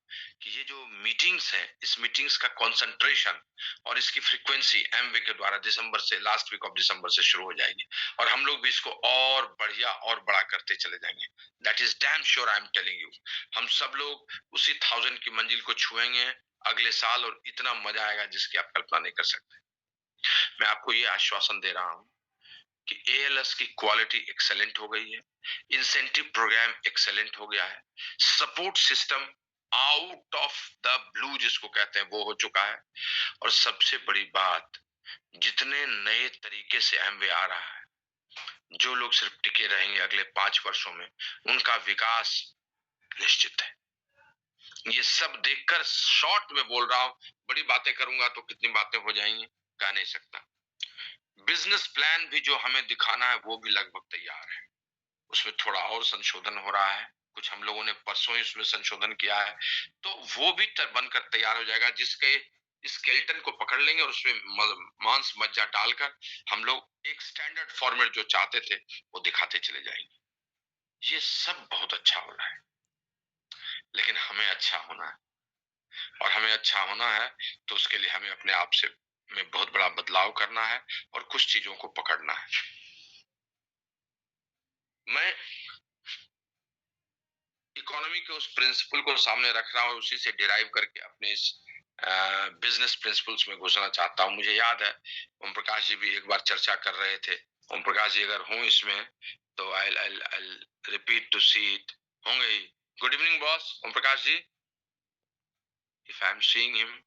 कि ये जो मीटिंग्स है, इस मीटिंग्स का कंसंट्रेशन और इसकी फ्रीक्वेंसी एमवे के द्वारा दिसंबर से, लास्ट वीक ऑफ दिसंबर से शुरू हो जाएगी, और हम लोग भी इसको और बढ़िया और बड़ा करते चले जाएंगे। That is damn sure, I am telling you. हम सब लोग उसी 1000 की मंजिल को छुएंगे अगले साल, और इतना मजा आएगा जिसकी आप कल्पना नहीं कर सकते। मैं आपको ये आश्वासन दे रहा हूं कि एएलएस की क्वालिटी एक्सेलेंट हो गई है, इंसेंटिव प्रोग्राम एक्सेलेंट हो गया है, support system out of the blue जिसको कहते हैं वो हो चुका है, और सबसे बड़ी बात, जितने नए तरीके से एमवे आ रहा है, जो लोग सिर्फ टिके रहेंगे अगले 5 वर्षों में, उनका विकास निश्चित है। ये सब देखकर शॉर्ट में बोल रहा हूं, बड़ी बातें करूंगा तो कितनी बातें हो जाएंगी, कह नहीं सकता। बिजनेस प्लान भी जो हमें दिखाना है वो भी लगभग तैयार है, उसमें थोड़ा और संशोधन हो रहा है, कुछ हम लोगों ने परसों ही उसमें संशोधन किया है, तो वो भी बनकर तैयार हो जाएगा, जिसके स्केलेटन को पकड़ लेंगे और उसमें मांस मज्जा डालकर हम लोग एक स्टैंडर्ड फॉर्मेट जो चाहते थे वो दिखाते चले जाएंगे। ये सब बहुत अच्छा हो रहा है, लेकिन हमें अच्छा होना है, और हमें अच्छा होना है तो उसके लिए हमें अपने आप से में बहुत बड़ा बदलाव करना है, और कुछ चीजों को पकड़ना है। मैं इकोनॉमी के उस प्रिंसिपल को सामने रख रहा हूं, उसी से डिराइव करके अपने इस बिजनेस प्रिंसिपल्स में घुसना चाहता हूं। मुझे याद है ओम प्रकाश जी भी एक बार चर्चा कर रहे थे। ओम प्रकाश जी अगर हों इसमें तो I repeat to see it, होंगे ही। Good evening boss, Om Prakash ji. If I am seeing him,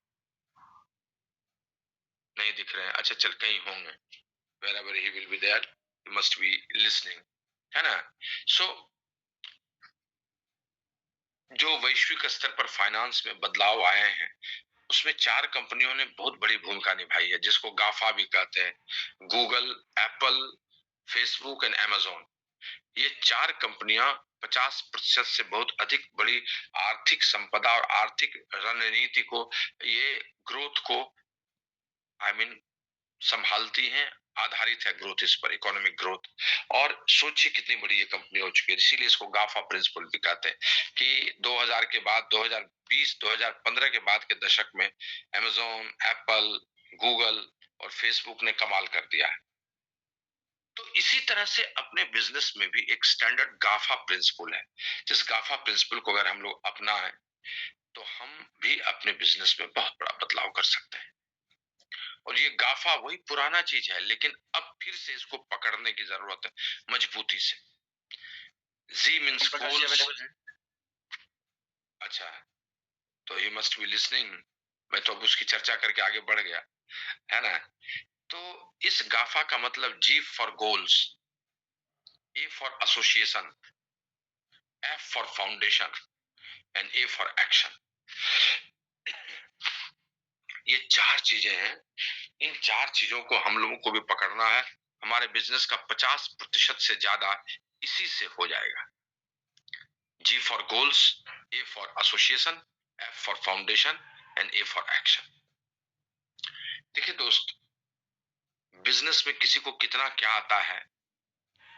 नहीं दिख रहे हैं, अच्छा चल कहीं होंगे, wherever he will be there, he must be listening, है ना। सो जो वैश्विक स्तर पर फाइनेंस में बदलाव आए हैं, उसमें 4 कंपनियों ने बहुत बड़ी भूमिका निभाई है, जिसको गाफा भी कहते हैं, Google, Apple, Facebook and Amazon. ये 4 कंपनियां 50% से बहुत अधिक बड़ी आर्थिक संपदा और आर्थिक रणनीति को, ये ग्रोथ को संभालती हैं, आधारित है ग्रोथ इस पर, इकोनॉमिक ग्रोथ। और सोचिए कितनी बड़ी ये कंपनी हो चुकी है, इसीलिए इसको गाफा प्रिंसिपल भी कहते हैं कि 2000 के बाद, 2020 2015 के बाद के दशक में अमेजोन, एप्पल, गूगल और फेसबुक ने कमाल कर दिया है। तो इसी तरह से अपने बिजनेस में भी एक स्टैंडर्ड गाफा प्रिंसिपल है। जिस गाफा प्रिंसिपल को अगर हम लोग अपनाएं तो हम भी अपने बिजनेस में बहुत बड़ा बदलाव कर सकते हैं। और ये गाफा वही पुराना चीज है, लेकिन अब फिर से इसको पकड़ने की जरूरत है मजबूती से। जी मीन्स गोल्स। अच्छा, तो ही मस्ट बी लिसनिंग। मैं तो अब उसकी चर्चा करके आगे बढ़ गया, है ना। तो इस गाफा का मतलब G for goals, A for association, F for foundation and A for action. ये 4 चीजें हैं। इन 4 चीजों को हम लोगों को भी पकड़ना है। हमारे बिजनेस का 50% से ज्यादा इसी से हो जाएगा। G for goals, A for association, F for foundation and A for action. देखिए दोस्त, बिजनेस में किसी को कितना क्या आता है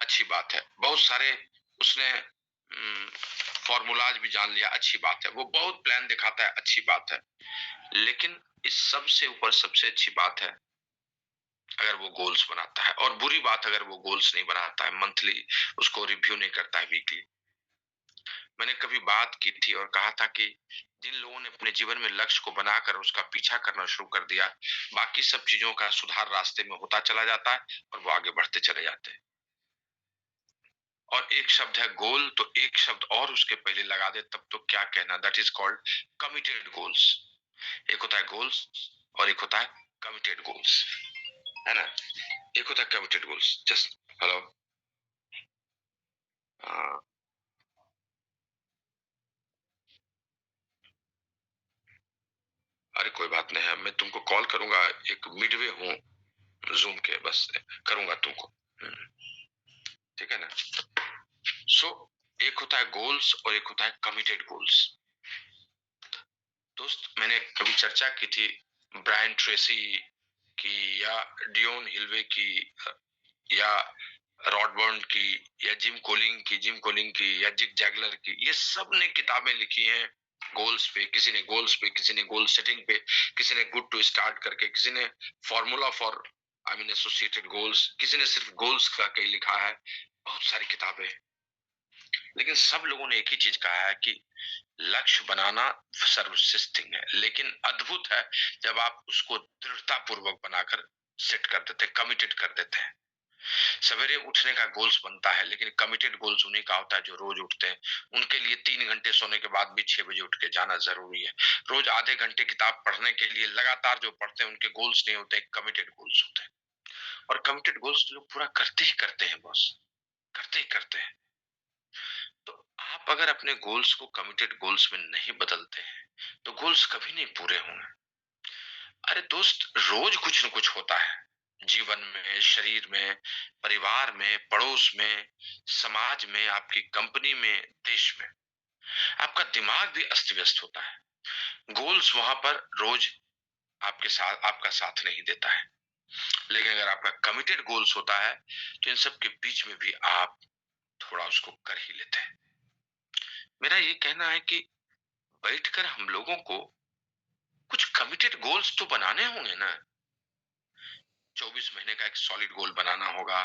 अच्छी बात है, बहुत सारे उसने फॉर्मूलाज भी जान लिया, अच्छी बात है, वो बहुत प्लान दिखाता है, अच्छी बात है। लेकिन इस सब से ऊपर सबसे अच्छी बात है अगर वो गोल्स बनाता है, और बुरी बात अगर वो गोल्स नहीं बनाता है, मंथली उसको रिव्यू नहीं करता है, वीकली। मैंने कभी बात की थी और कहा था कि जिन लोगों ने अपने जीवन में लक्ष्य को बनाकर उसका पीछा करना शुरू कर दिया, बाकी सब चीजों का सुधार रास्ते में होता चला जाता है और वो आगे बढ़ते चले जाते हैं। और एक शब्द है गोल, तो एक शब्द और उसके पहले लगा दे तब तो क्या कहना, that is called committed goals. एक होता है गोल्स और एक होता है कमिटेड गोल्स, है ना। एक होता है कमिटेड गोल्स। जस्ट हेलो, अरे कोई बात नहीं है, मैं तुमको कॉल करूंगा, एक मिडवे हूँ जूम के, बस करूंगा तुमको। ठीक है ना। सो एक होता है गोल्स और एक होता है कमिटेड गोल्स। दोस्त, मैंने कभी चर्चा की थी ब्रायन ट्रेसी की या डियोन हिलवे की या रॉडबर्न की या जिम कोलिंग की या जिग जैगलर की। ये सब ने किताबें लिखी हैं गोल्स पे। किसी ने गोल्स पे, किसी ने गोल सेटिंग पे, किसी ने गुड टू स्टार्ट करके, किसी ने फॉर्मूला फॉर एसोसिएटेड गोल्स, किसी ने सिर्फ गोल्स का कई लिखा है, बहुत सारी किताबें। लेकिन सब लोगों ने एक ही चीज कहा है कि लक्ष्य बनाना सर्वश्रेष्ठ थिंग है, लेकिन अद्भुत है जब आप उसको दृढ़ता पूर्वक बनाकर सेट कर देते, कमिटेड कर देते हैं। सवेरे उठने का गोल्स बनता है, लेकिन कमिटेड गोल्स उन्हीं का होता है जो रोज उठते हैं। उनके लिए 3 घंटे सोने के बाद भी 6 बजे उठ के जाना जरूरी है। रोज आधे घंटे किताब पढ़ने के लिए लगातार जो पढ़ते हैं उनके गोल्स नहीं होते, कमिटेड गोल्स होते हैं। और कमिटेड गोल्स लोग पूरा करते ही करते हैं बॉस, करते ही करते हैं। तो आप अगर अपने गोल्स को कमिटेड गोल्स में नहीं बदलते हैं तो गोल्स कभी नहीं पूरे होंगे। अरे दोस्त, रोज कुछ न कुछ होता है जीवन में, शरीर में, परिवार में, पड़ोस में, समाज में, आपकी कंपनी में, देश में। आपका दिमाग भी अस्त व्यस्त होता है। गोल्स वहां पर रोज आपके साथ आपका साथ नहीं देता है, लेकिन अगर आपका कमिटेड गोल्स होता है तो इन सब के बीच में भी आप थोड़ा उसको कर ही लेते हैं। मेरा ये कहना है कि बैठकर हम लोगों को कुछ कमिटेड गोल्स तो बनाने होंगे ना। 24 महीने का एक सॉलिड गोल बनाना होगा,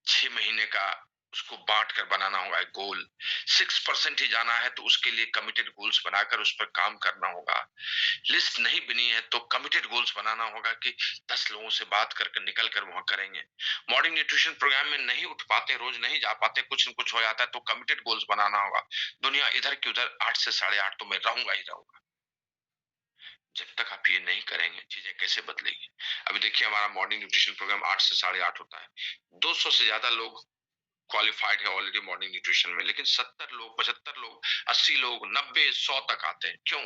6 महीने का उसको बांट कर बनाना होगा एक गोल। 6% ही जाना है तो उसके लिए कमिटेड गोल्स बनाकर उस पर काम करना होगा। लिस्ट नहीं बनी है तो कमिटेड गोल्स बनाना होगा कि 10 लोगों से बात करके निकल कर वहां करेंगे। मॉर्निंग न्यूट्रिशन प्रोग्राम में नहीं उठ पाते, रोज नहीं जा पाते, कुछ न कुछ हो जाता है तो कमिटेड गोल्स बनाना होगा। दुनिया इधर की उधर 8 से 8:30 तो मैं रहूंगा ही रहूंगा। जब तक आप ये नहीं करेंगे चीजें कैसे बदलेगी। अभी देखिए, हमारा मॉर्निंग न्यूट्रिशन प्रोग्राम 8 से 8:30 होता है। 200 से ज्यादा लोग क्वालिफाइड है ऑलरेडी मॉर्निंग न्यूट्रिशन में, लेकिन 70 लोग, 75 लोग, 80 लोग, 90, 100 तक आते हैं। क्यों?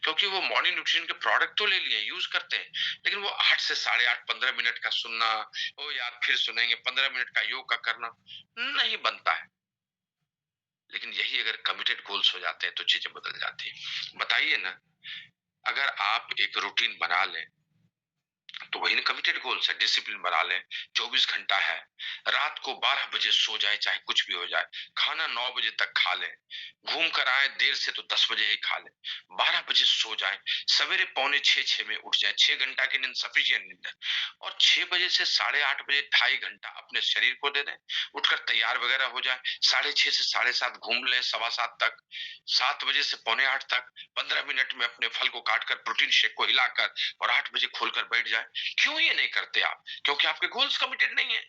क्योंकि वो मॉर्निंग न्यूट्रिशन के प्रोडक्ट तो ले लिए, यूज करते हैं, लेकिन वो 8 से 8:30 15 मिनट का सुनना, ओ यार फिर सुनेंगे, 15 मिनट का योग का करना नहीं बनता है। लेकिन यही अगर कमिटेड गोल्स हो जाते हैं तो चीजें बदल जाती है। बताइए ना, अगर आप एक रूटीन बना लें तो वही ना कमिटेड गोल्स है। डिसिप्लिन बना लें, 24 घंटा है, रात को 12 बजे सो जाए चाहे कुछ भी हो जाए, खाना 9 बजे तक खा लें, घूम कर आए देर से तो 10 बजे ही खा लें, 12 बजे सो जाए, सवेरे पौने 6 में उठ जाए, 6 घंटा की नींद सफिशिएंट नींद है, और 6 बजे से 8:30 बजे 2.5 घंटा अपने शरीर को दे दें, उठकर तैयार वगैरह हो जाए, 6:30 से 7:30 घूम लें, 7:15 तक, 7 बजे से पौने 8 तक 15 मिनट में अपने फल को काटकर प्रोटीन शेक को हिलाकर और 8 बजे खोलकर बैठ जाए। क्यों ये नहीं करते आप? क्योंकि आपके गोल्स कमिटेड नहीं है।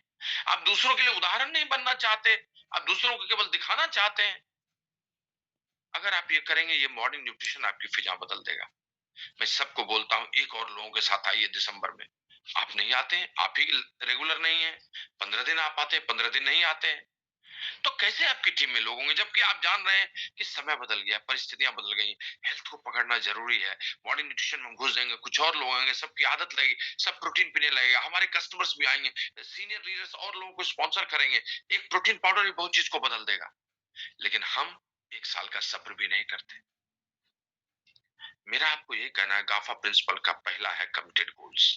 आप दूसरों के लिए उदाहरण नहीं बनना चाहते, आप दूसरों को केवल दिखाना चाहते हैं। अगर आप ये करेंगे, ये मॉर्निंग न्यूट्रिशन आपकी फिजा बदल देगा। मैं सबको बोलता हूं, एक और लोगों के साथ आइए दिसंबर में। आप नहीं आते हैं, आप ही रेगुलर नहीं है, 15 दिन आप आते हैं, 15 दिन नहीं आते हैं, तो कैसे आपकी टीम में लोग होंगे? जबकि आप जान रहे हैं कि समय बदल गया, परिस्थितियां बदल गई, हेल्थ को पकड़ना जरूरी है। मॉर्निंग न्यूट्रिशन में घुस जाएंगे, कुछ और लोग होंगे, सबकी आदत लगेगी, सब प्रोटीन पीने लगेगा, हमारे कस्टमर्स भी आएंगे, सीनियर लीडर्स और लोगों को स्पॉन्सर करेंगे, एक प्रोटीन पाउडर ही बहुत चीज को बदल देगा। लेकिन हम 1 साल का सब्र भी नहीं करते। मेरा आपको यही कहना है, गाफा प्रिंसिपल का पहला है कमिटेड गोल्स।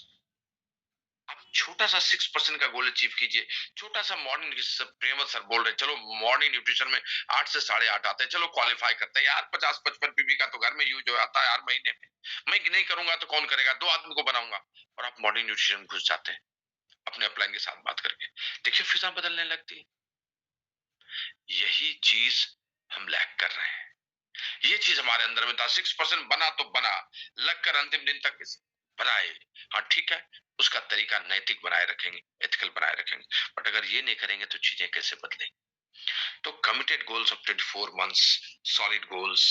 आप छोटा सा 6% का गोल अचीव कीजिए। छोटा सा मॉर्निंग, प्रेमल सर बोल रहे हैं, चलो मॉर्निंग न्यूट्रिशन में 8 से 8:30 आते हैं, चलो क्वालिफाई करते हैं यार। 50-55 पीबी का तो घर में यूज हो जाता है हर महीने में। मैं नहीं करूंगा तो कौन करेगा? 2 आदमी को बनाऊंगा। और आप मॉर्निंग न्यूट्रिशन में घुस जाते हैं अपने अपलाइन के साथ बात करके, देखिए फिजा बदलने लगती है। यही चीज हम लैक कर रहे हैं। ये चीज हमारे अंदर में था। 6% बना तो बना, लगकर अंतिम दिन तक बनाए। हाँ ठीक है, उसका तरीका नैतिक बनाए रखेंगे, एथिकल बनाए रखेंगे, बट अगर ये नहीं करेंगे तो चीजें कैसे बदलेंगी? तो committed goals of 24 months, solid goals,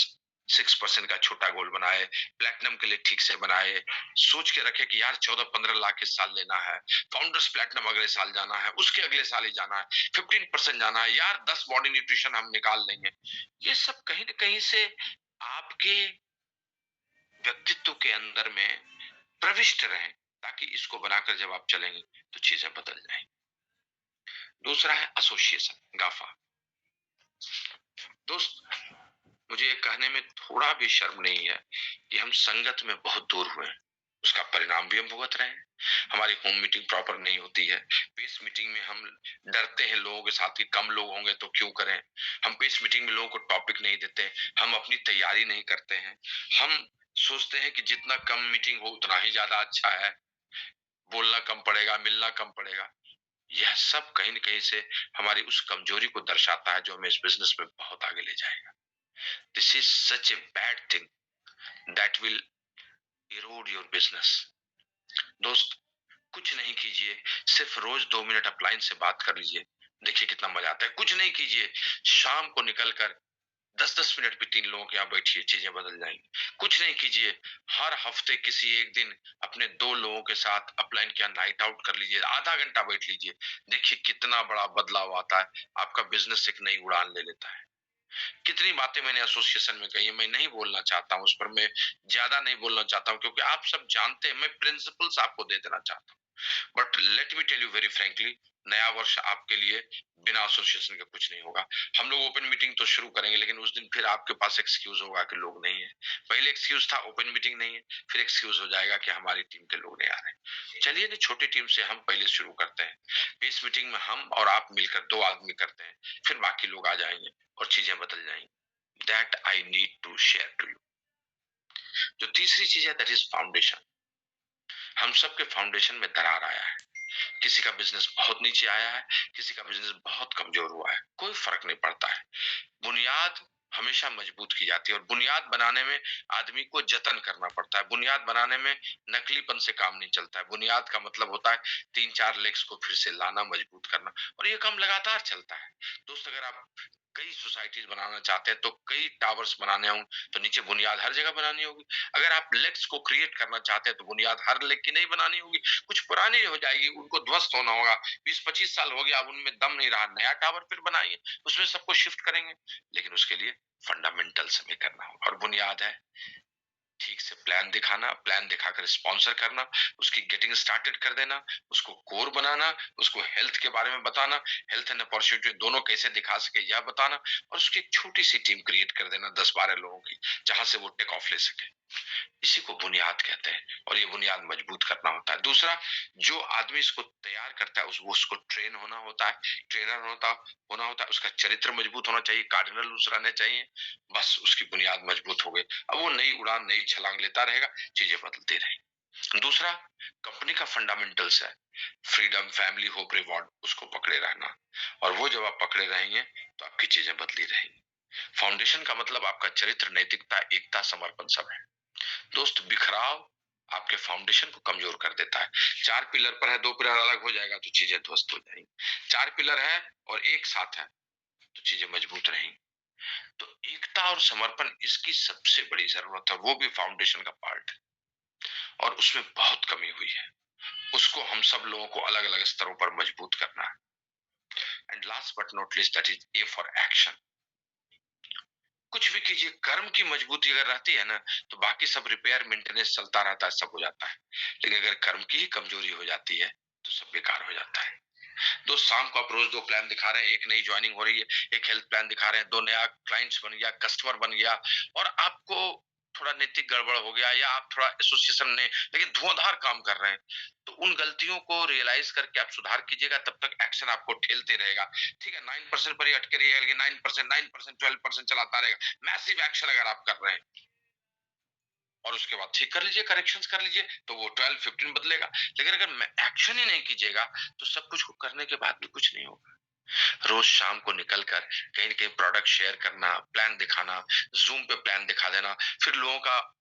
6% का छोटा गोल बनाए, प्लैटिनम के लिए ठीक से बनाए, सोच के रखे कि यार 14-15 लाख इस साल लेना है, फाउंडर्स प्लैटिनम अगले साल जाना है, उसके अगले साल ही जाना है, 15% जाना है, यार 10 बॉडी न्यूट्रिशन हम निकाल लेंगे। ये सब कहीं ना कहीं से आपके व्यक्तित्व के अंदर में प्रविष्ट रहे, ताकि इसको बनाकर जब आप चलेंगे तो चीजें बदल जाएंगी। दूसरा है एसोसिएशन, गाफा। दोस्त, मुझे ये कहने में थोड़ा भी शर्म नहीं है कि हम संगत में बहुत दूर हुए हैं, उसका परिणाम भी हम भुगत रहे हैं। हमारी होम मीटिंग प्रॉपर नहीं होती है, पेस मीटिंग में हम डरते हैं लोगों के साथ कि कम लोग होंगे तो क्यों करें। हम पेस मीटिंग में लोगों को टॉपिक नहीं देते, हम अपनी तैयारी नहीं करते हैं, हम सोचते हैं कि जितना कम मीटिंग हो उतना ही ज्यादा अच्छा है, बोलना कम पड़ेगा, मिलना कम पड़ेगा। यह सब कहीं न कहीं से हमारी उस कमजोरी को दर्शाता है जो हमें इस बिजनेस में बहुत आगे ले जाएगा। This is such a bad thing that will Erode your business. दोस्त, कुछ नहीं कीजिए, सिर्फ रोज 2 मिनट अपलाइन से बात कर लीजिए, देखिए कितना मजा आता है। कुछ नहीं कीजिए, शाम को निकलकर 10-10 मिनट भी 3 लोगों के यहाँ बैठिए, चीजें बदल जाएंगी। कुछ नहीं कीजिए, हर हफ्ते किसी एक दिन अपने 2 लोगों के साथ अपलाइन के यहाँ नाइट आउट कर लीजिए, आधा घंटा बैठ लीजिए, देखिए कितना बड़ा बदलाव आता है। आपका बिजनेस एक नई उड़ान ले लेता है। कितनी बातें मैंने एसोसिएशन में कही है, मैं नहीं बोलना चाहता हूँ उस पर, मैं ज्यादा नहीं बोलना चाहता हूँ, क्योंकि आप सब जानते हैं, मैं प्रिंसिपल्स आपको दे देना चाहता हूँ। But let me tell you very frankly, नया वर्ष आपके लिए बिना एसोसिएशन के कुछ नहीं होगा। हम लोग ओपन मीटिंग तो शुरू करेंगे, लेकिन उस दिन फिर आपके पास एक्सक्यूज होगा कि लोग नहीं है। पहले एक्सक्यूज था ओपन मीटिंग नहीं है, फिर एक्सक्यूज हो जाएगा कि हमारी टीम के लोग नहीं आ रहे। चलिए ना, छोटी टीम से हम पहले शुरू करते हैं, इस मीटिंग में हम और आप मिलकर 2 आदमी करते हैं, फिर बाकी लोग आ जाएंगे और चीजें बदल जाएंगी। That I need to share to you. जो तीसरी चीज है, दैट इज फाउंडेशन। हम सबके फाउंडेशन में दरार आया है। किसी का बिजनेस बहुत नीचे आया है, किसी का बिजनेस बहुत कमजोर हुआ है, कोई फर्क नहीं पड़ता है। बुनियाद हमेशा मजबूत की जाती है, और बुनियाद बनाने में आदमी को जतन करना पड़ता है। बुनियाद बनाने में नकलीपन से काम नहीं चलता है। बुनियाद का मतलब होता है 3-4 लेग्स को फिर से लाना, मजबूत करना, और ये काम लगातार चलता है। दोस्त, अगर आप कई सोसाइटीज बनाना चाहते हैं तो कई टावर्स बनाने होंगे, तो नीचे बुनियाद हर जगह बनानी होगी। अगर आप लेग्स को क्रिएट करना चाहते हैं तो बुनियाद हर लेग की नहीं बनानी होगी, कुछ पुरानी हो जाएगी, उनको ध्वस्त होना होगा। 20-25 साल हो गया, अब उनमें दम नहीं रहा, नया टावर फिर बनाइए, उसमें सबको शिफ्ट करेंगे, लेकिन उसके लिए फंडामेंटल्स हमें करना होगा। और बुनियाद है ठीक से प्लान दिखाना, प्लान दिखाकर स्पॉन्सर करना, उसकी गेटिंग स्टार्टेड कर देना, उसको कोर बनाना, उसको हेल्थ के बारे में बताना, हेल्थ एंड अपॉर्चुनिटी दोनों कैसे दिखा सके यह बताना, और उसकी एक छोटी सी टीम क्रिएट कर देना 10-12 लोगों की, जहां से वो टेक ऑफ ले सके। इसी को बुनियाद कहते हैं और ये बुनियाद मजबूत करना होता है। दूसरा, जो आदमी इसको तैयार करता है उसको ट्रेन होना होता है, ट्रेनर होना होता है, उसका चरित्र मजबूत होना चाहिए, कार्डिनल रूल्स रहने चाहिए, बस उसकी बुनियाद मजबूत हो गई। अब वो नई उड़ान नई छलांग लेता रहेगा, चीजें बदलती रहेंगी। दूसरा, कंपनी का फंडामेंटल्स है, फ्रीडम, फैमिली, होप, रिवॉर्ड, उसको पकड़े रहना, और वो जब आप पकड़े रहेंगे तो आपकी चीजें बदली रहेंगी। फाउंडेशन का मतलब आपका चरित्र, नैतिकता, एकता, समर्पण सब है। दोस्त, बिखराव आपके फाउंडेशन को कमजोर कर देता है। 4 पिलर पर है, 2 पिलर अलग हो जाएगा तो चीजें ध्वस्त हो जाएंगी। 4 पिलर है और एक साथ है तो चीजें मजबूत रहेंगी। तो एकता और समर्पण इसकी सबसे बड़ी जरूरत है, वो भी फाउंडेशन का पार्ट है और उसमें बहुत कमी हुई है। उसको हम सब लोगों को अलग अलग स्तरों पर मजबूत करना है। And last but not least, that is a for action. कुछ भी कीजिए, कर्म की मजबूती अगर रहती है ना तो बाकी सब रिपेयर मेंटेनेंस चलता रहता है, सब हो जाता है। लेकिन अगर कर्म की ही कमजोरी हो जाती है तो सब बेकार हो जाता है। दोस्त, शाम को आप रोज 2 प्लान दिखा रहे हैं, एक नई ज्वाइनिंग हो रही है, एक हेल्थ प्लान दिखा रहे हैं, 2 नया क्लाइंट्स बन गया, कस्टमर बन गया, और आपको थोड़ा नैतिक गड़बड़ हो गया या आप थोड़ा एसोसिएशन ने, लेकिन धुआंधार काम कर रहे हैं, तो उन गलतियों को रियलाइज करके आप सुधार कीजिएगा, तब तक एक्शन आपको ठेलते रहेगा। ठीक है, 9% पर ही अटके रहिएगा, लेकिन 9%, 12% चलाता रहेगा। मैसिव एक्शन अगर आप कर रहे हैं और उसके बाद ठीक कर लीजिए, करेक्शंस कर लीजिए, तो वो 12-15 बदलेगा। लेकिन अगर एक्शन ही नहीं कीजिएगा तो सब कुछ को करने के बाद भी कुछ नहीं होगा। रोज शाम को निकलकर कहीं न कहीं प्रोडक्ट शेयर करना, प्लान दिखाना, जूम पे प्लान दिखा देना, फिर लोगों का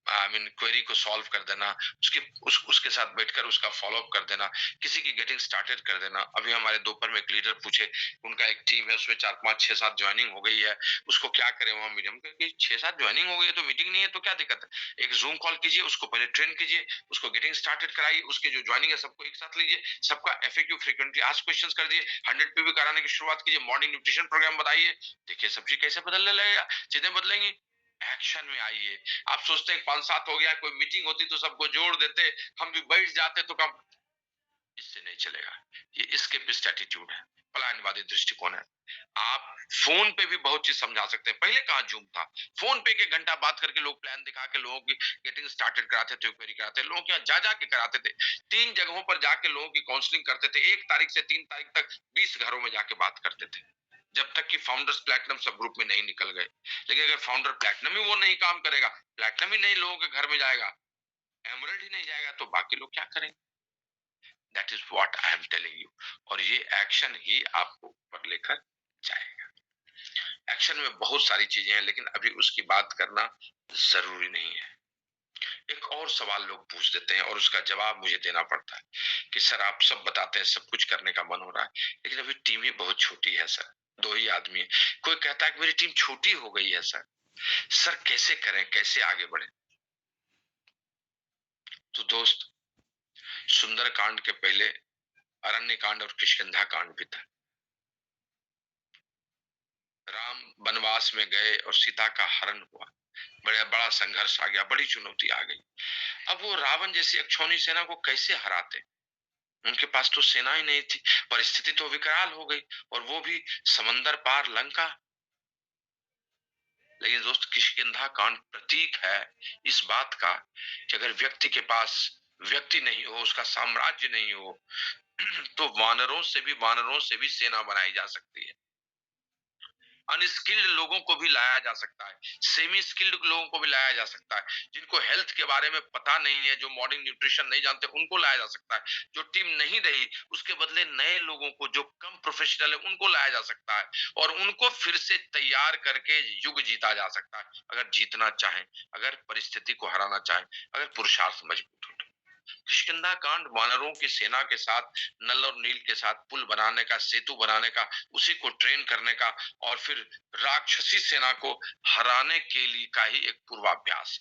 आई मीन क्वेरी को सॉल्व कर देना, उसके साथ बैठकर उसका फॉलो अप कर देना, किसी की गेटिंग स्टार्टेड कर देना। अभी हमारे दोपहर में एक लीडर पूछे, उनका एक टीम है, उसमें 4-5-6-7 ज्वाइनिंग हो गई है, उसको क्या करें वहां मीडियम क्योंकि 6-7 ज्वाइनिंग हो गई है तो मीटिंग नहीं है तो क्या दिक्कत है। एक जूम कॉल कीजिए, उसको पहले ट्रेन कीजिए, उसको गेटिंग स्टार्टेड कराइए, उसके जो ज्वाइनिंग है सबको एक साथ लीजिए, सबका एफएक्यू फ्रीक्वेंटली आस्क क्वेश्चंस कर दिए, 100 पीवी कराने की शुरुआत कीजिए, मॉर्निंग न्यूट्रिशन प्रोग्राम बताइए, देखिए सब चीज कैसे बदलने लगेगा, चीजें बदलेंगी। एक्शन में आइए। आप सोचते हैं 5-7 हो गया, कोई मीटिंग होती तो सबको जोड़ देते, हम भी बैठ जाते तो कम, इससे नहीं चलेगा। ये एस्केपिस्ट एटीट्यूड है, पलायनवादी दृष्टिकोण है। आप फोन पे भी बहुत चीज समझा सकते हैं। पहले कहां जूम था, फोन पे 1 घंटा बात करके लोग प्लान दिखा के लोगों की गेटिंग स्टार्टेड कराते थे, क्वेरी कराते थे, लोगों के जा जा के कराते थे, 3 जगहों पर जाके लोगों की काउंसलिंग करते थे, 1 तारीख से 3 तारीख तक 20 घरों में जाके बात करते थे, जब तक कि फाउंडर्स प्लैटिनम सब ग्रुप में नहीं निकल गए। लेकिन अगर फाउंडर प्लैटिनम ही वो नहीं काम करेगा, प्लैटिनम ही नहीं लोगों के घर में जाएगा, एमरल्ड ही नहीं जाएगा, तो बाकी लोग क्या करेंगे। That is what I am telling you. और ये एक्शन ही आपको ऊपर लेकर जाएगा। एक्शन में बहुत सारी चीजें हैं, लेकिन अभी उसकी बात करना जरूरी नहीं है। एक और सवाल लोग पूछ देते हैं और उसका जवाब मुझे देना पड़ता है कि सर आप सब बताते हैं, सब कुछ करने का मन हो रहा है, लेकिन अभी टीम ही बहुत छोटी है सर, 2 ही आदमी है। कोई कहता है कि मेरी टीम छोटी हो गई है सर, सर कैसे करें, कैसे आगे बढ़े। तो दोस्त, सुंदर कांड के पहले अरण्य कांड और किष्किंधा कांड भी था। राम वनवास में गए और सीता का हरण हुआ, बड़ा संघर्ष आ गया, बड़ी चुनौती आ गई। अब वो रावण जैसी अक्षौणी सेना को कैसे हराते, उनके पास तो सेना ही नहीं थी, परिस्थिति तो विकराल हो गई, और वो भी समंदर पार लंका। लेकिन दोस्त, किष्किंधा कांड प्रतीक है इस बात का कि अगर व्यक्ति के पास व्यक्ति नहीं हो, उसका साम्राज्य नहीं हो, तो वानरों से भी सेना बनाई जा सकती है। अनस्किल्ड लोगों को भी लाया जा सकता है, सेमी स्किल्ड लोगों को भी लाया जा सकता है, जिनको हेल्थ के बारे में पता नहीं है, जो मॉर्निंग न्यूट्रिशन नहीं जानते, उनको लाया जा सकता है। जो टीम नहीं रही उसके बदले नए लोगों को, जो कम प्रोफेशनल है, उनको लाया जा सकता है और उनको फिर से तैयार करके युग जीता जा सकता है। अगर जीतना चाहे, अगर परिस्थिति को हराना चाहे, अगर पुरुषार्थ मजबूत हो। किष्किंधा कांड वानरों की सेना के साथ, नल और नील के साथ पुल बनाने का, सेतु बनाने का, उसी को ट्रेन करने का, और फिर राक्षसी सेना को हराने के लिए का ही एक पूर्वाभ्यास।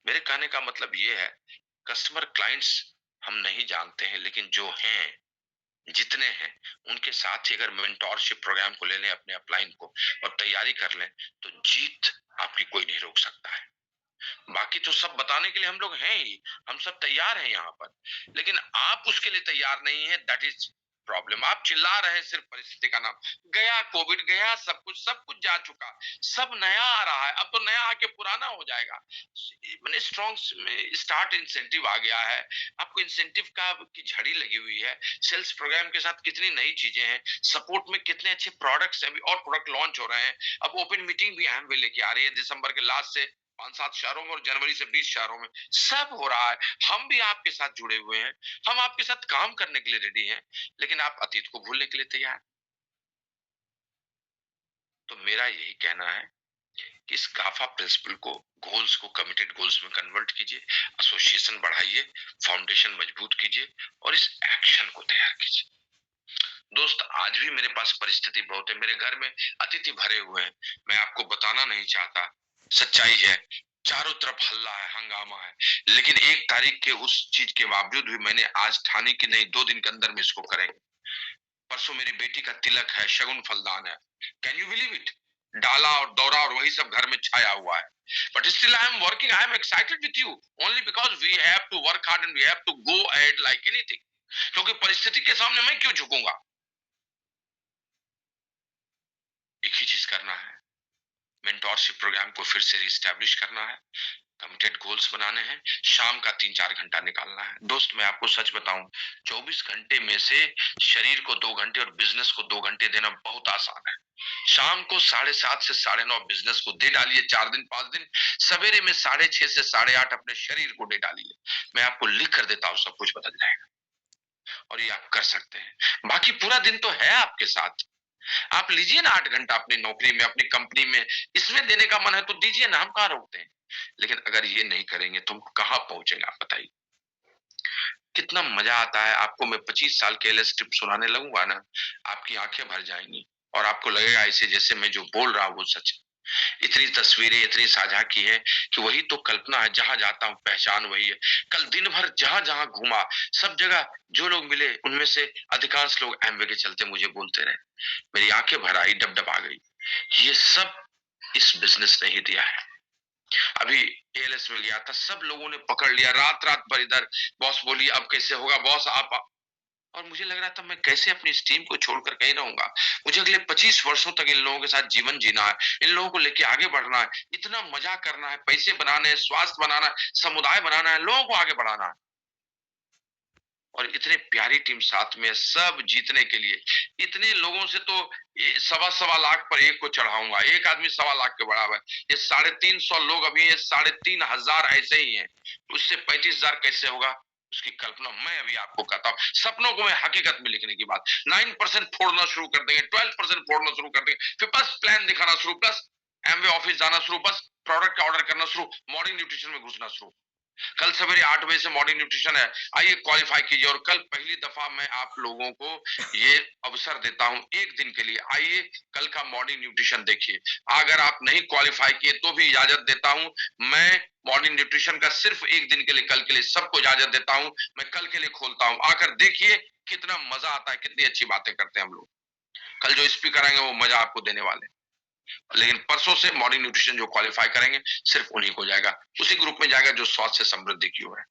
मेरे कहने का मतलब ये है, कस्टमर क्लाइंट्स हम नहीं जानते हैं, लेकिन जो हैं, जितने हैं, उनके साथ ही अगर मेंटोरशिप प्रोग्राम को ले लें, अपने अपलाइन को, और तैयारी कर लें, तो जीत आपकी कोई नहीं रोक सकता है। बाकी तो सब बताने के लिए हम लोग हैं ही, हम सब तैयार हैं यहाँ पर, लेकिन आप उसके लिए तैयार नहीं है, दैट इज प्रॉब्लम। आप चिल्ला रहे हैं सिर्फ परिस्थिति का नाम, गया कोविड, गया सब कुछ जा चुका, सब नया आ रहा है। अब तो नया आके पुराना हो जाएगा। मैंने स्ट्रॉन्ग स्टार्ट इंसेंटिव आ गया है, आपको इंसेंटिव का की झड़ी लगी हुई है। सेल्स प्रोग्राम के साथ कितनी नई चीजें हैं, सपोर्ट में कितने अच्छे प्रोडक्ट्स हैं, अभी और प्रोडक्ट लॉन्च हो रहे हैं। अब ओपन मीटिंग भी एमवे लेके आ रही है दिसंबर के लास्ट से 5-7 शहरों में और जनवरी से 20 शहरों में, सब हो रहा है। हम भी आपके साथ जुड़े हुए हैं, हम आपके साथ काम करने के लिए रेडी हैं, लेकिन आप अतीत को भूलने के लिए तैयार। तो मेरा यही कहना है कि इस गाफा प्रिंसिपल को, गोल्स को कमिटेड गोल्स में कन्वर्ट कीजिए, एसोसिएशन बढ़ाइए, फाउंडेशन मजबूत कीजिए और इस एक्शन को तैयार कीजिए। दोस्त, आज भी मेरे पास परिस्थिति बहुत है, मेरे घर में अतिथि भरे हुए हैं, मैं आपको बताना नहीं चाहता, सच्चाई है, चारों तरफ हल्ला है, हंगामा है, लेकिन 1 तारीख के उस चीज के बावजूद भी मैंने आज ठानी कि नहीं, 2 दिन के अंदर में इसको करेंगे। परसों मेरी बेटी का तिलक है, शगुन फलदान है, कैन यू बिलीव इट? डाला और दौरा और वही सब घर में छाया हुआ है, but still I am working, I am excited with you only because we have to work hard and we have to go ahead like anything. क्योंकि परिस्थिति के सामने मैं क्यों झुकूंगा? एक ही चीज करना है, मेंटोरशिप प्रोग्राम को फिर से रिस्टैब्लिश करना है, कमिटेड गोल्स बनाने हैं, शाम का 3-4 घंटा निकालना है। दोस्त, मैं आपको सच बताऊं, 24 घंटे में से शरीर को 2 घंटे और बिजनेस को 2 घंटे देना बहुत आसान है। शाम को 7:30 से 9:30 बिजनेस को दे डालिए, 4 दिन 5 दिन, सवेरे में 6:30 से 8:30 अपने शरीर को दे डालिए। मैं आपको लिख कर देता हूं, सब कुछ बदल जाएगा और ये आप कर सकते हैं। बाकी पूरा दिन तो है आपके साथ, आप लीजिए ना 8 घंटा अपनी नौकरी में, अपनी कंपनी में, इसमें देने का मन है तो दीजिए ना, हम कहाँ रोकते हैं। लेकिन अगर ये नहीं करेंगे तो हम कहाँ पहुंचेंगे, आप बताइए। कितना मजा आता है आपको, मैं 25 साल के एलएस टिप सुनाने लगूंगा ना, आपकी आंखें भर जाएंगी और आपको लगेगा ऐसे जैसे मैं जो बोल रहा हूँ वो सच है। इतनी तस्वीरें इतनी साझा की है कि वही तो कल्पना है, जहां जाता हूं पहचान वही है। कल दिन भर जहां जहां घूमा, सब जगह जो लोग मिले उनमें से अधिकांश लोग एमवे के चलते मुझे बोलते रहे, मेरी आंखें भर आई, डब आ गई। ये सब इस बिजनेस ने ही दिया है। अभी एएलएस में गया था, सब लोगों ने पकड़ लिया, रात रात भर इधर, बॉस बोली अब कैसे होगा बॉस आप, और मुझे लग रहा था मैं कैसे अपनी इस टीम को छोड़कर कहीं रहूंगा। मुझे अगले 25 वर्षों तक इन लोगों के साथ जीवन जीना है, इन लोगों को लेके आगे बढ़ना है, इतना मजा करना है, पैसे बनाने हैं, स्वास्थ्य बनाना है, समुदाय बनाना है, लोगों को आगे बढ़ाना है। और इतने प्यारी टीम साथ में, सब जीतने के लिए। इतने लोगों से तो 1.25 लाख पर एक को चढ़ाऊंगा, एक आदमी 1.25 लाख के बराबर। ये 350 लोग अभी, ये 3,500 ऐसे ही हैं, उससे 35,000 कैसे होगा उसकी कल्पना मैं अभी आपको कहता हूँ। सपनों को मैं हकीकत में लिखने की बात, 9% फोड़ना शुरू कर देंगे, 12% फोड़ना शुरू कर देंगे, फिर बस प्लान दिखाना शुरू, बस एमवे ऑफिस जाना शुरू, बस प्रोडक्ट ऑर्डर करना शुरू, मॉर्निंग न्यूट्रिशन में घुसना शुरू। कल सवेरे 8 बजे से मॉर्निंग न्यूट्रिशन है, आइए क्वालिफाई कीजिए। और कल पहली दफा मैं आप लोगों को ये अवसर देता हूं, एक दिन के लिए आइए, कल का मॉर्निंग न्यूट्रिशन देखिए। अगर आप नहीं क्वालिफाई किए तो भी इजाजत देता हूं, मैं मॉर्निंग न्यूट्रिशन का सिर्फ एक दिन के लिए, कल के लिए सबको इजाजत देता हूं, मैं कल के लिए खोलता हूं। आकर देखिए कितना मजा आता है, कितनी अच्छी बातें करते हैं हम लोग। कल जो स्पीकर आएंगे वो मजा आपको देने वाले, लेकिन परसों से मॉर्निंग न्यूट्रिशन जो क्वालिफाई करेंगे सिर्फ उन्हीं को जाएगा, उसी ग्रुप में जाएगा जो स्वास्थ्य से समृद्धि की है।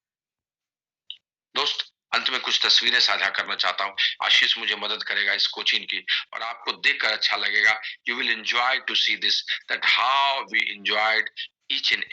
दोस्त, अंत में कुछ तस्वीरें साझा करना चाहता हूं, आशीष मुझे मदद करेगा इस कोचिंग की, और आपको देखकर अच्छा लगेगा। You will enjoy to see this, that how we enjoyed each and